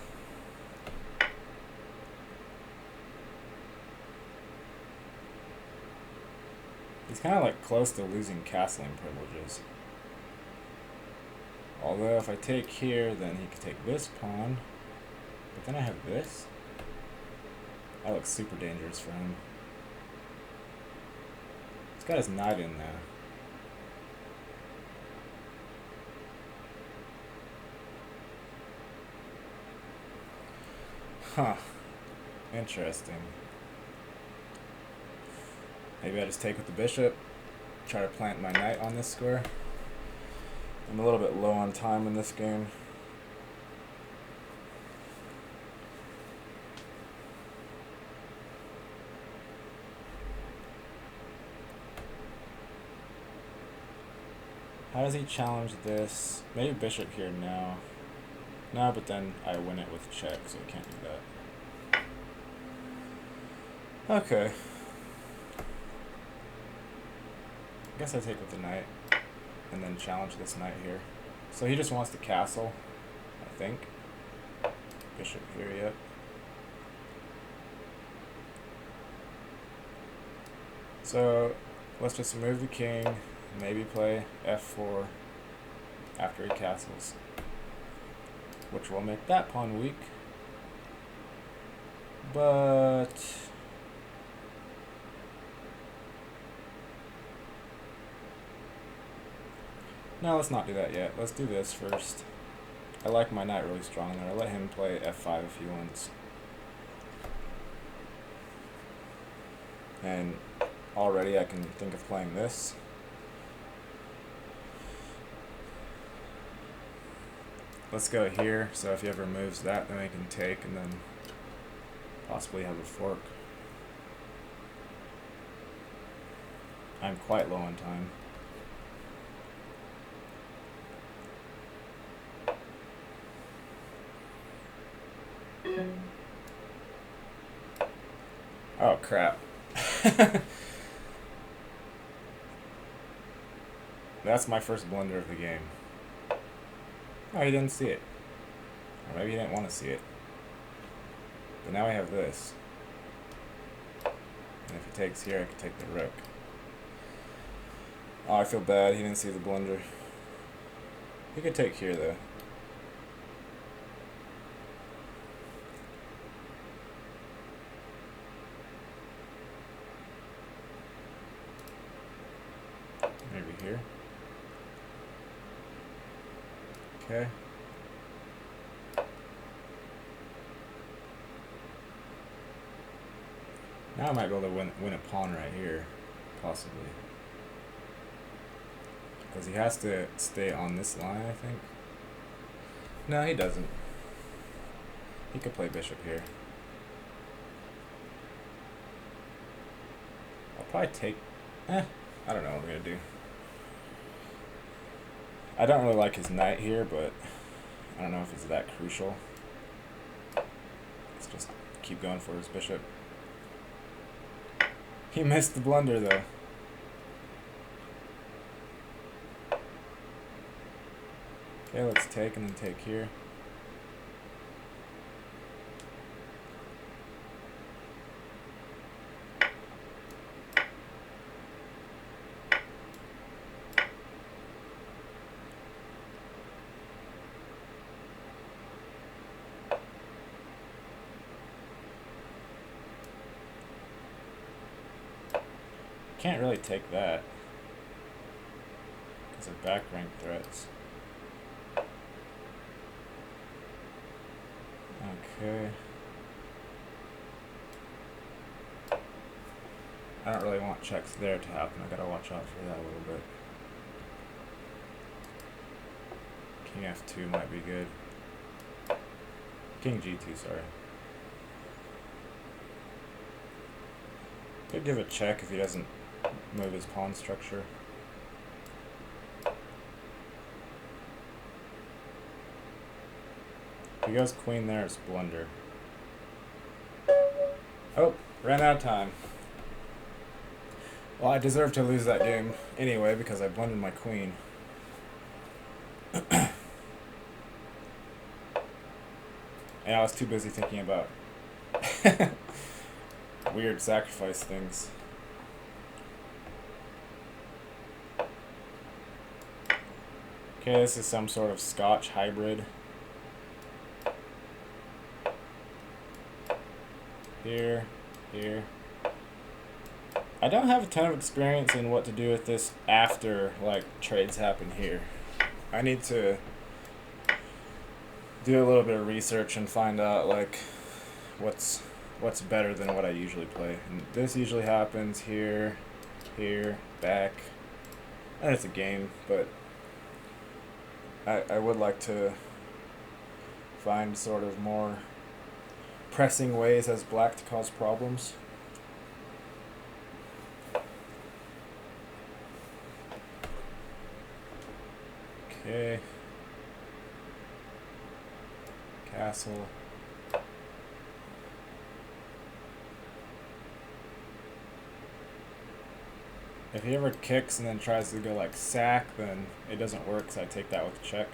He's kind of like close to losing castling privileges. Although if I take here, then he could take this pawn. But then I have this. That looks super dangerous for him. He's got his knight in there. Huh. Interesting. Maybe I just take with the bishop, try to plant my knight on this square. I'm a little bit low on time in this game. How does he challenge this? Maybe bishop here now. No, but then I win it with check, so we can't do that. Okay. I guess I take with the knight, and then challenge this knight here. So he just wants to castle, I think. Bishop here, yep. So let's just move the king, maybe play f4 after he castles, which will make that pawn weak. But no, let's not do that yet. Let's do this first. I like my knight really strong there. I'll let him play f5 if he wants. And already I can think of playing this. Let's go here, so if he ever moves that, then we can take and then possibly have a fork. I'm quite low on time. Oh crap. That's my first blunder of the game. Oh, he didn't see it. Or maybe he didn't want to see it. But now I have this. And if he takes here, I can take the rook. Oh, I feel bad. He didn't see the blunder. He could take here, though. Maybe here. Okay. Now I might be able to win a pawn right here, possibly. Because he has to stay on this line, I think. No, he doesn't. He could play bishop here. I'll probably take... I don't know what I'm going to do. I don't really like his knight here, but I don't know if it's that crucial. Let's just keep going for his bishop. He missed the blunder, though. Okay, let's take and then take here. Can't really take that because of back rank threats. Okay. I don't really want checks there to happen. I gotta watch out for that a little bit. King f2 might be good. King g2, sorry. Could give a check if he doesn't move his pawn structure. If he goes queen there, it's blunder. Oh, ran out of time. Well, I deserve to lose that game anyway because I blundered my queen. And I was too busy thinking about weird sacrifice things. Okay, this is some sort of Scotch hybrid. Here, here. I don't have a ton of experience in what to do with this after, like, trades happen here. I need to do a little bit of research and find out, like, what's what's better than what I usually play. And this usually happens here, here, back. And it's a game, but I would like to find sort of more pressing ways as black to cause problems. Okay. Castle. If he ever kicks and then tries to go like sack, then it doesn't work, so I take that with check.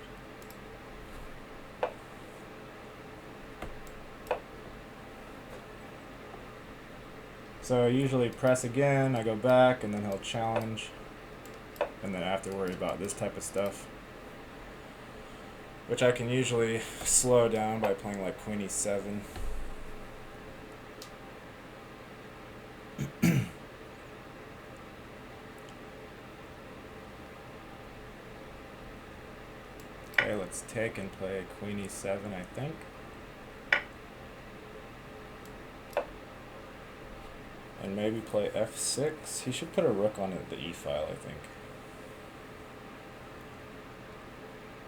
So I usually press again, I go back, and then he'll challenge. And then I have to worry about this type of stuff, which I can usually slow down by playing like Queen E7. Okay, let's take and play Queen E7, I think. And maybe play F6. He should put a rook on the E file, I think.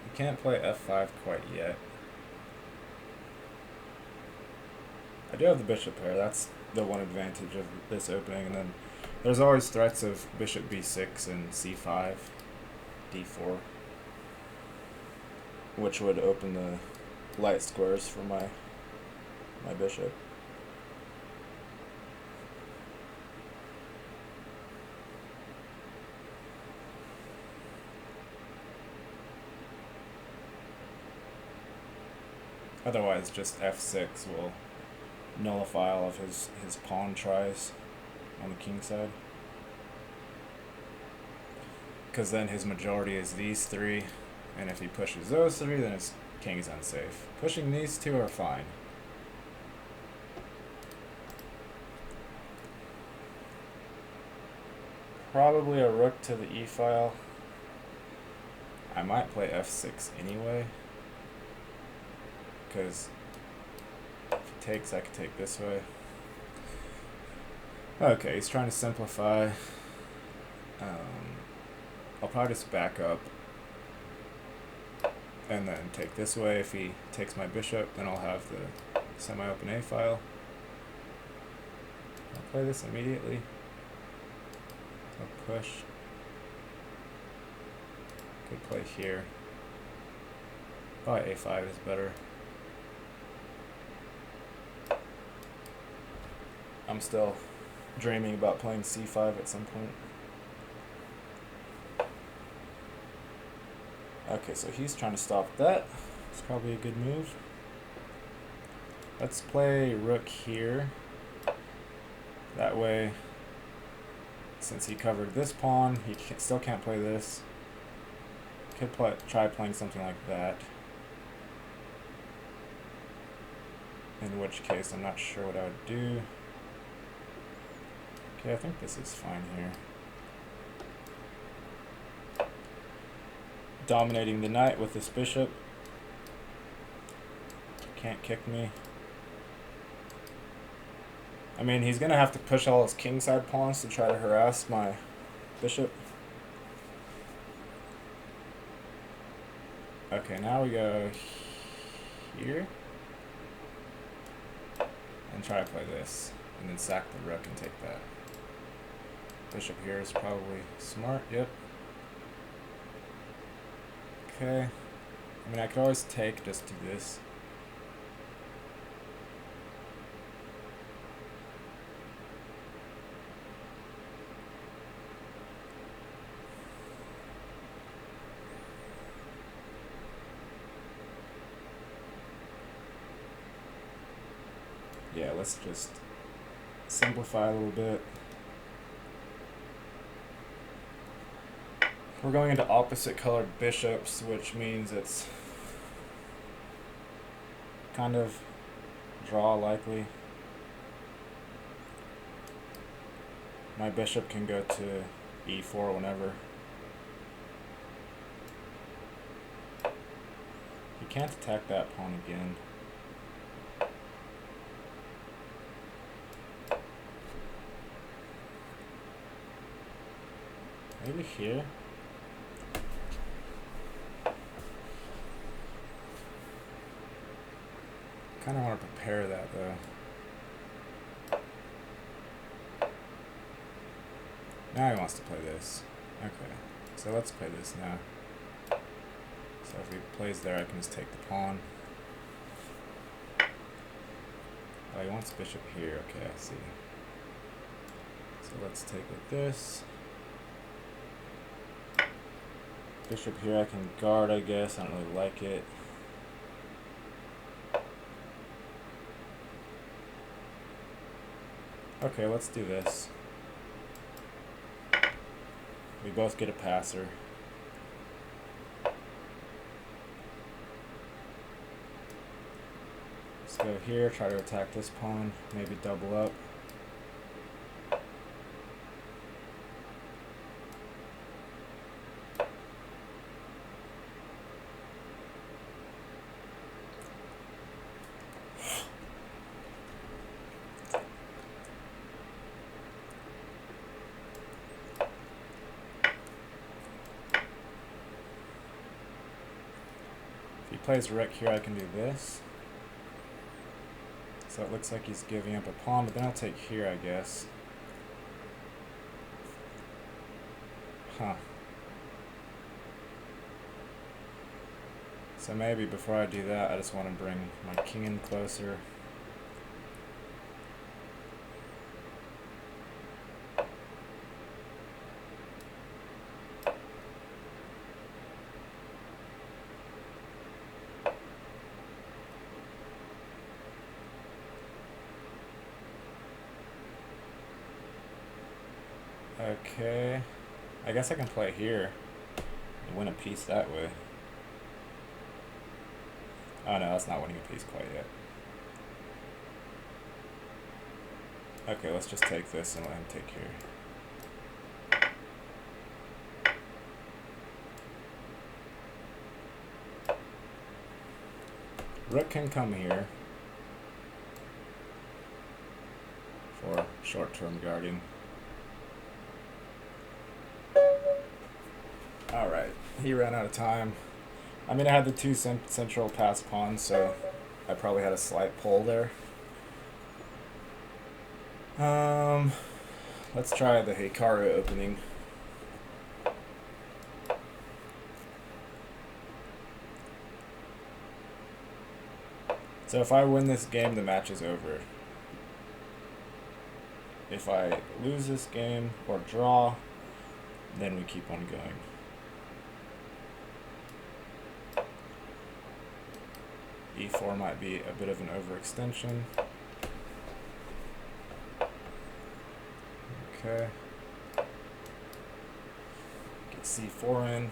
He can't play F5 quite yet. I do have the bishop pair. That's the one advantage of this opening. And then there's always threats of bishop B6 and C5, D4, which would open the light squares for my bishop. Otherwise, just F6 will nullify all of his pawn tries on the king side. Because then his majority is these three, and if he pushes those three, then his king's unsafe. Pushing these two are fine. Probably a rook to the E file. I might play F6 anyway, because if he takes, I could take this way. Okay, he's trying to simplify. I'll probably just back up and then take this way. If he takes my bishop, then I'll have the semi-open A file. I'll play this immediately. I'll push. Could play here. Probably A5 is better. I'm still dreaming about playing C5 at some point. Okay, so he's trying to stop that. It's probably a good move. Let's play rook here. That way, since he covered this pawn, he still can't play this. Could try playing something like that. In which case, I'm not sure what I would do. Okay, I think this is fine here. Dominating the knight with this bishop. Can't kick me. I mean, he's going to have to push all his kingside pawns to try to harass my bishop. Okay, now we go here. And try to play this. And then sack the rook and take that. Bishop here is probably smart, yep. Okay. I mean, I could always take just to this. Yeah, let's just simplify a little bit. We're going into opposite colored bishops, which means it's kind of draw likely. My bishop can go to e4 whenever. He can't attack that pawn again. Maybe here? Kind of want to prepare that though. Now he wants to play this. Okay, so let's play this now. So if he plays there, I can just take the pawn. Oh, he wants bishop here. Okay, I see. So let's take with this. Bishop here I can guard, I guess. I don't really like it. Okay, let's do this. We both get a passer. Let's go here, try to attack this pawn, maybe double up. If he plays rook here, I can do this. So it looks like he's giving up a pawn, but then I'll take here, I guess. Huh. So maybe before I do that, I just want to bring my king in closer. Okay, I guess I can play here and win a piece that way. Oh no, that's not winning a piece quite yet. Okay, let's just take this and let him take here. Rook can come here for short-term guarding. Alright, he ran out of time. I mean, I had the two central pass pawns, so I probably had a slight pull there. Let's try the Hikaru opening. So if I win this game, the match is over. If I lose this game or draw, then we keep on going. E4 might be a bit of an overextension. Okay. Get C4 in.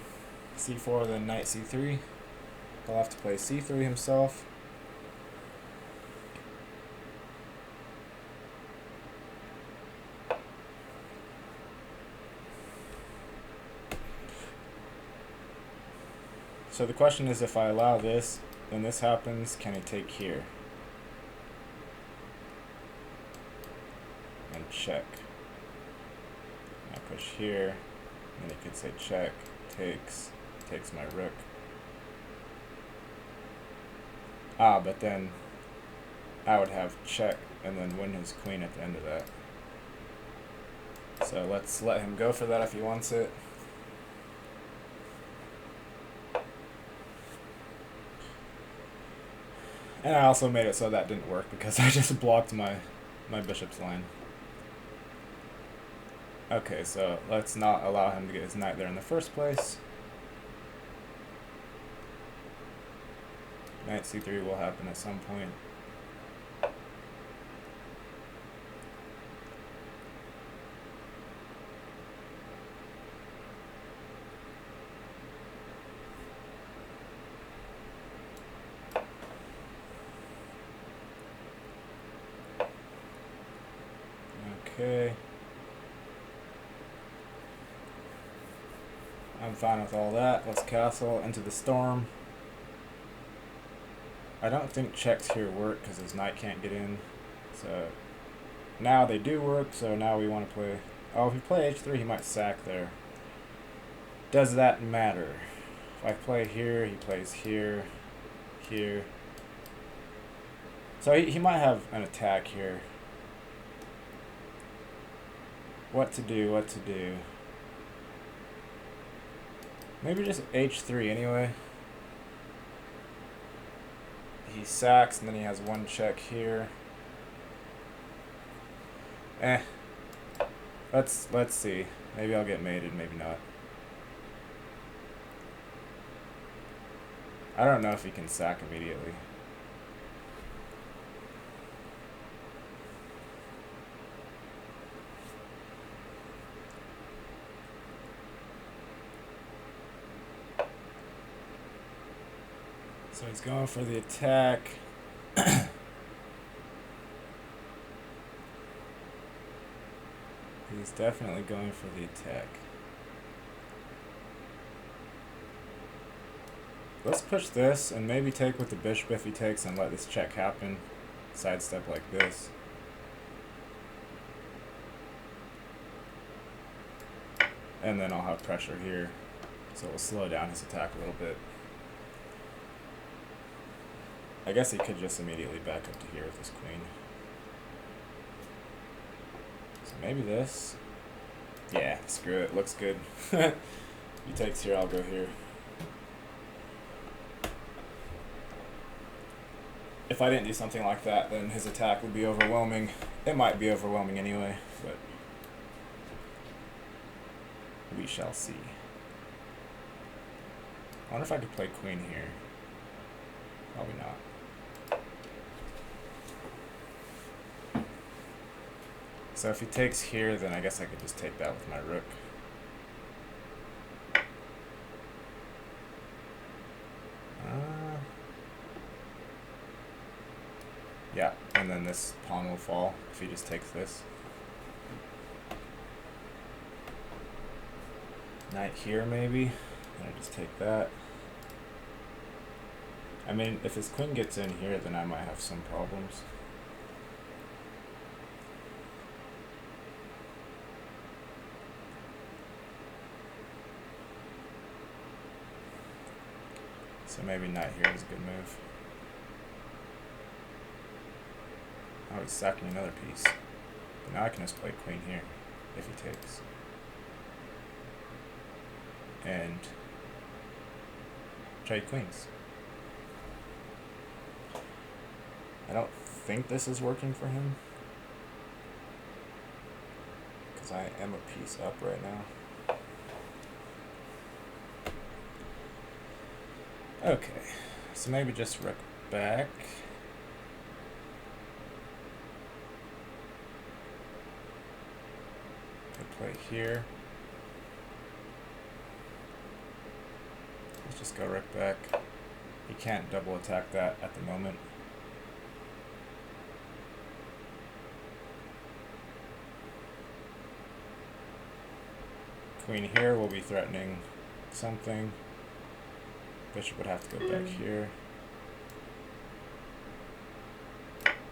C4, then knight C3. He'll have to play C3 himself. So the question is, if I allow this, then this happens, can he take here? And check. I push here, and then he could say check, takes my rook. Ah, but then I would have check and then win his queen at the end of that. So let's let him go for that if he wants it. And I also made it so that didn't work because I just blocked my bishop's line. Okay, so let's not allow him to get his knight there in the first place. Knight c3 will happen at some point. Okay. I'm fine with all that. Let's castle into the storm. I don't think checks here work because his knight can't get in. So now they do work, so now we want to play... Oh, if we play h3, he might sack there. Does that matter? If I play here, he plays here, here. So he might have an attack here. What to do, what to do. Maybe just h3 anyway. He sacks, and then he has one check here. Let's see. Maybe I'll get mated, maybe not. I don't know if he can sack immediately. So he's going for the attack. He's definitely going for the attack. Let's push this and maybe take with the bishop if he takes and let this check happen. Sidestep like this. And then I'll have pressure here. So we'll slow down his attack a little bit. I guess he could just immediately back up to here with his queen. So maybe this. Yeah, screw it. Looks good. He takes here, I'll go here. If I didn't do something like that, then his attack would be overwhelming. It might be overwhelming anyway, but we shall see. I wonder if I could play queen here. Probably not. So if he takes here, then I guess I could just take that with my rook. Yeah, and then this pawn will fall if he just takes this. Knight here maybe, and I just take that. I mean, if his queen gets in here, then I might have some problems. So maybe knight here is a good move. Oh, he's sacking another piece. But now I can just play queen here if he takes. And trade queens. I don't think this is working for him, because I am a piece up right now. Okay, so maybe just rook back. Play here. Let's just go rook back. He can't double attack that at the moment. Queen here will be threatening something. Bishop would have to go back here.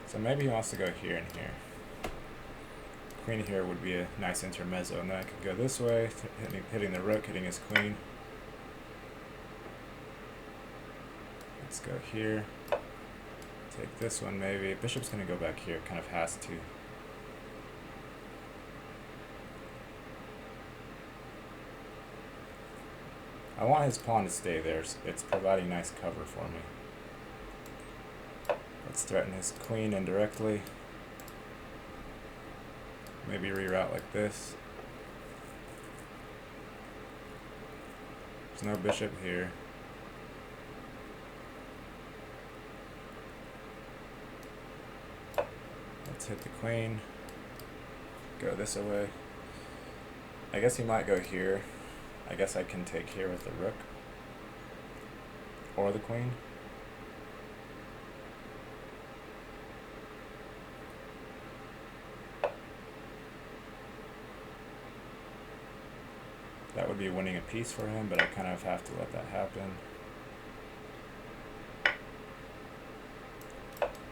So maybe he wants to go here and here. Queen here would be a nice intermezzo, and then I could go this way, hitting the rook, hitting his queen. Let's go here. Take this one maybe. Bishop's going to go back here, kind of has to. I want his pawn to stay there. It's providing nice cover for me. Let's threaten his queen indirectly. Maybe reroute like this. There's no bishop here. Let's hit the queen. Go this away. I guess he might go here. I guess I can take here with the rook. Or the queen. That would be winning a piece for him, but I kind of have to let that happen.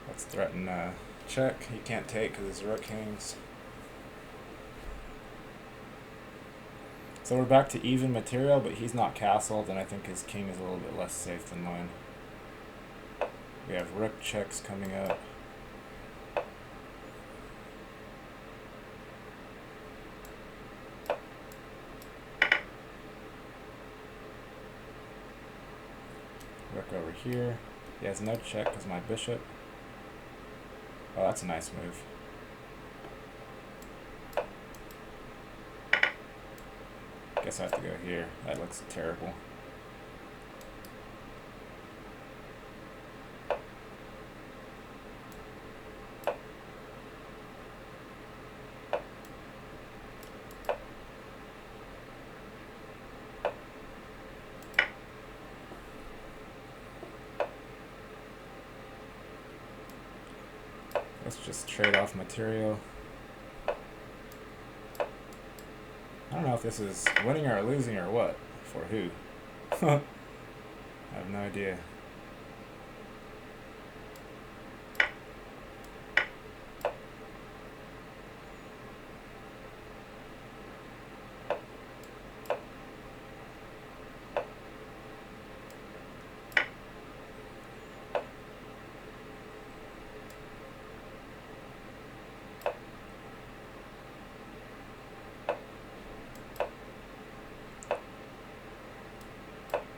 Let's threaten check. He can't take because his rook hangs. So we're back to even material, but he's not castled, and I think his king is a little bit less safe than mine. We have rook checks coming up. Rook over here. He has no check because my bishop. Oh, that's a nice move. Guess I have to go here. That looks terrible. Let's just trade off material. I don't know if this is winning or losing or what. For who? I have no idea.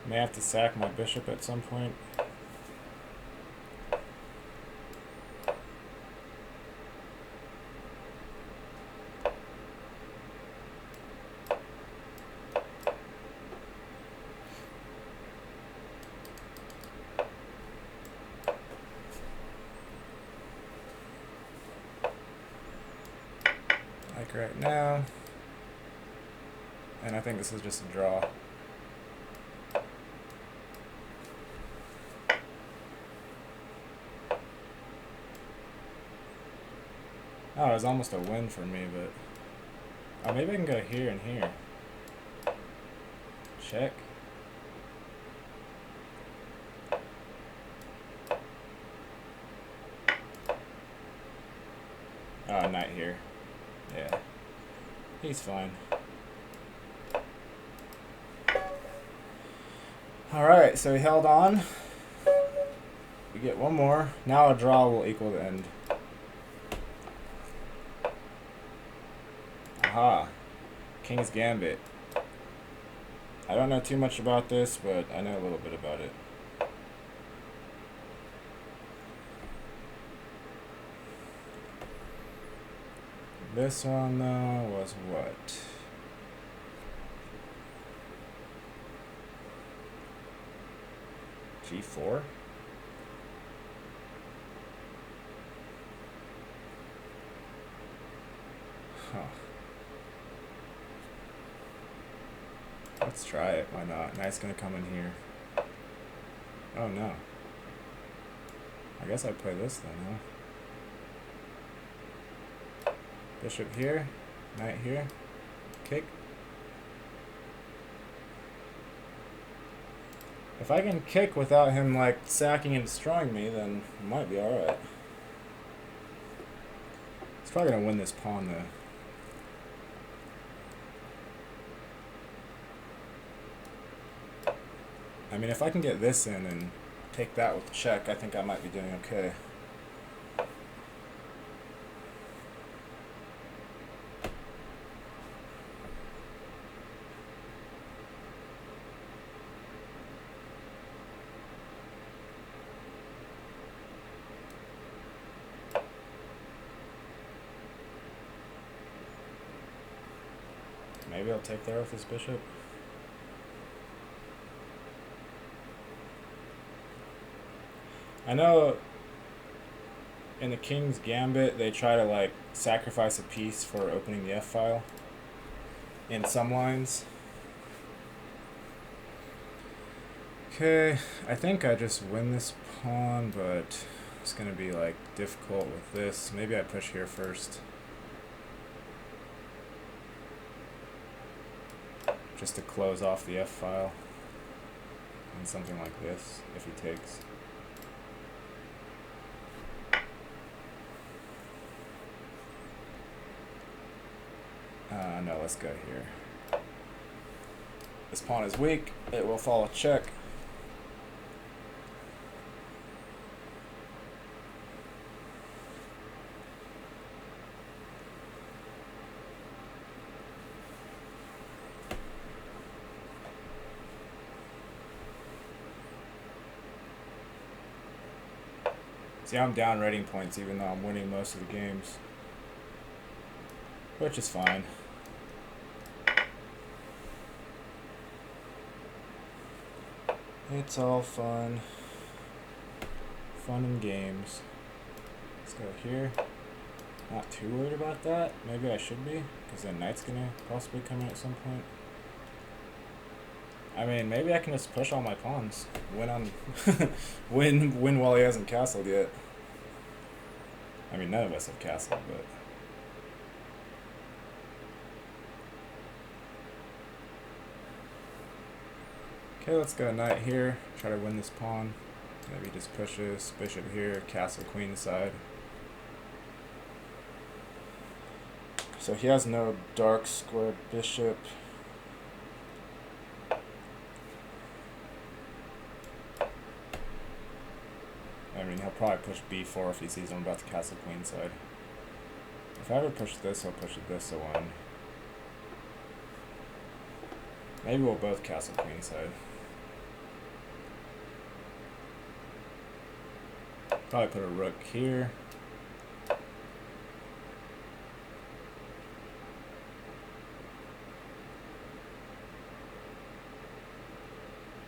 May have to sack my bishop at some point. Like right now. And I think this is just a draw. Oh, it was almost a win for me, but... Oh, maybe I can go here and here. Check. Oh, knight here. Yeah. He's fine. Alright, so he held on. We get one more. Now a draw will equal the end. Aha. King's Gambit. I don't know too much about this, but I know a little bit about it. This one, though, was what? G4? Huh. Let's try it. Why not? Knight's gonna come in here. Oh no. I guess I play this then, huh? Bishop here. Knight here. Kick. If I can kick without him like sacking and destroying me, then it might be alright. He's probably gonna win this pawn though. I mean, if I can get this in and take that with check, I think I might be doing okay. Maybe I'll take there with this bishop. I know in the King's Gambit they try to like sacrifice a piece for opening the F-file in some lines. Okay, I think I just win this pawn, but it's gonna be like difficult with this. Maybe I push here first. Just to close off the F-file. And something like this, if he takes. No, let's go here. This pawn is weak. It will follow check. See, I'm down rating points even though I'm winning most of the games, which is fine. It's all fun. Fun and games. Let's go here. Not too worried about that. Maybe I should be, because the knight's gonna possibly come in at some point. I mean, maybe I can just push all my pawns. Win on win while he hasn't castled yet. I mean, none of us have castled, but okay, let's go knight here. Try to win this pawn. Maybe just pushes bishop here, castle queen side. So he has no dark squared bishop. I mean, he'll probably push b4 if he sees I'm about to castle queen side. If I ever push this, he'll push this one. Maybe we'll both castle queen side. Probably put a rook here.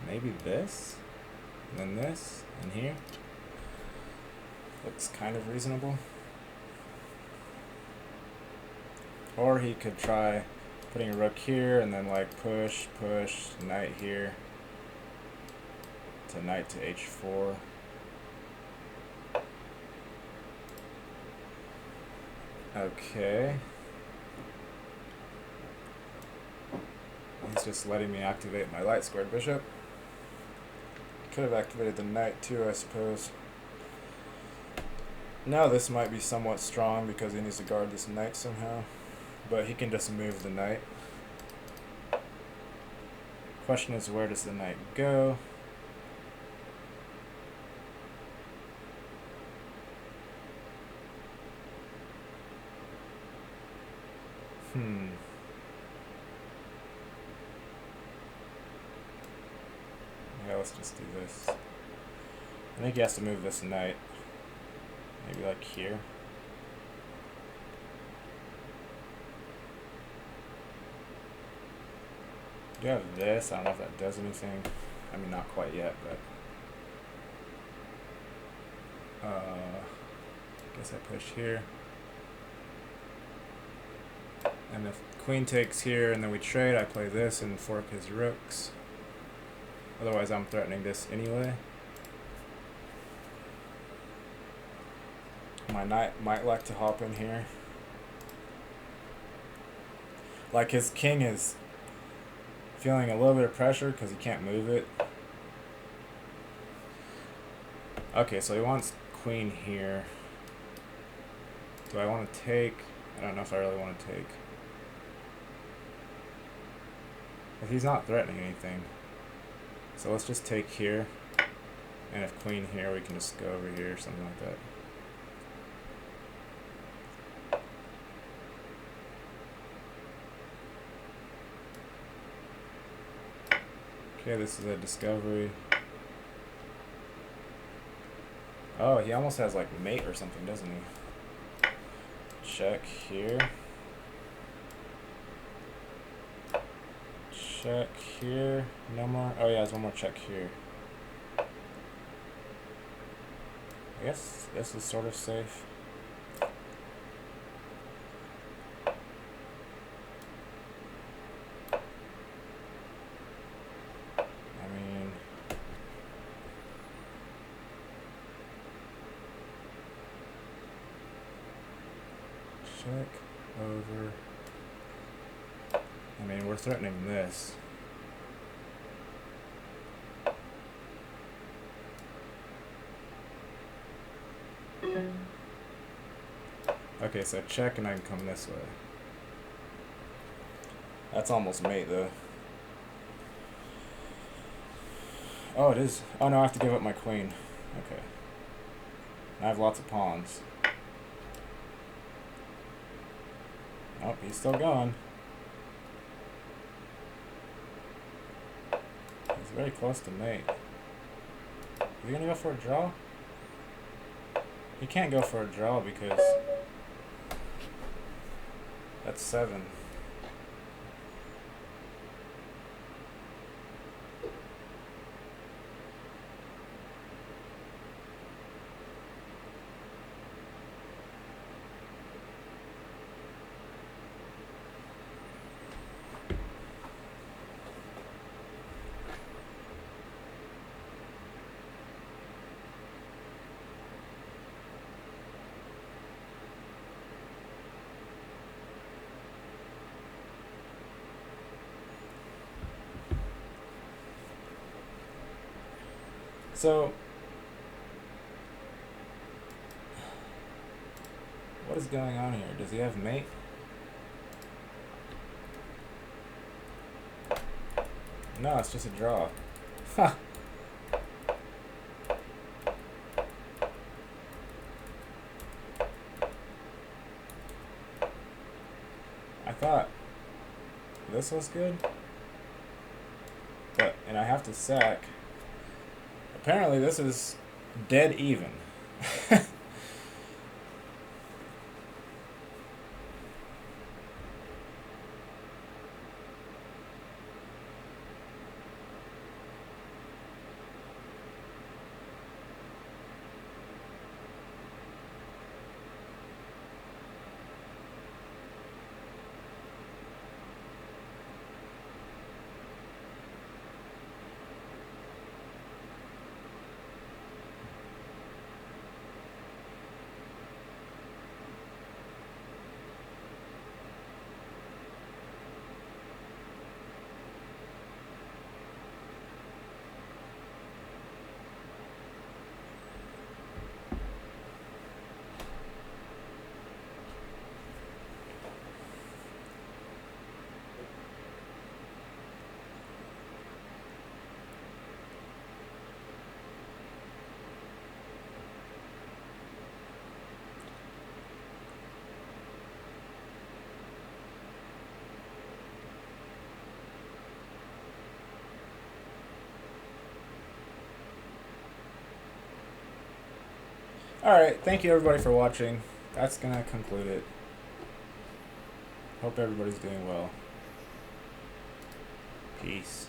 Maybe this, and then this, and here. Looks kind of reasonable. Or he could try putting a rook here and then like push, knight here to knight to h4. Okay. He's just letting me activate my light squared bishop. Could have activated the knight too, I suppose. Now this might be somewhat strong because he needs to guard this knight somehow. But he can just move the knight. Question is, where does the knight go? Yeah, let's just do this. I think he has to move this knight. Maybe like here. Do have this? I don't know if that does anything. I mean, not quite yet, but guess I push here. And if queen takes here and then we trade, I play this and fork his rooks. Otherwise, I'm threatening this anyway. My knight might like to hop in here. Like his king is feeling a little bit of pressure because he can't move it. Okay, so he wants queen here. Do I want to take? I don't know if I really want to take. But he's not threatening anything. So let's just take here. And if queen here, we can just go over here or something like that. Okay, this is a discovery. Oh, he almost has like mate or something, doesn't he? Check here. Check here. No more. Oh yeah, there's one more check here. I guess this is sort of safe. Check over. I mean, we're threatening this. Okay, so check and I can come this way. That's almost mate though. Oh, it is. Oh no, I have to give up my queen. Okay. I have lots of pawns. Oh, he's still going. He's very close to mate. Is he gonna go for a draw? He can't go for a draw because that's 7. So, what is going on here? Does he have mate? No, it's just a draw. Ha! I thought this was good, and I have to sack. Apparently this is dead even. Alright, thank you everybody for watching. That's gonna conclude it. Hope everybody's doing well. Peace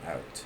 out.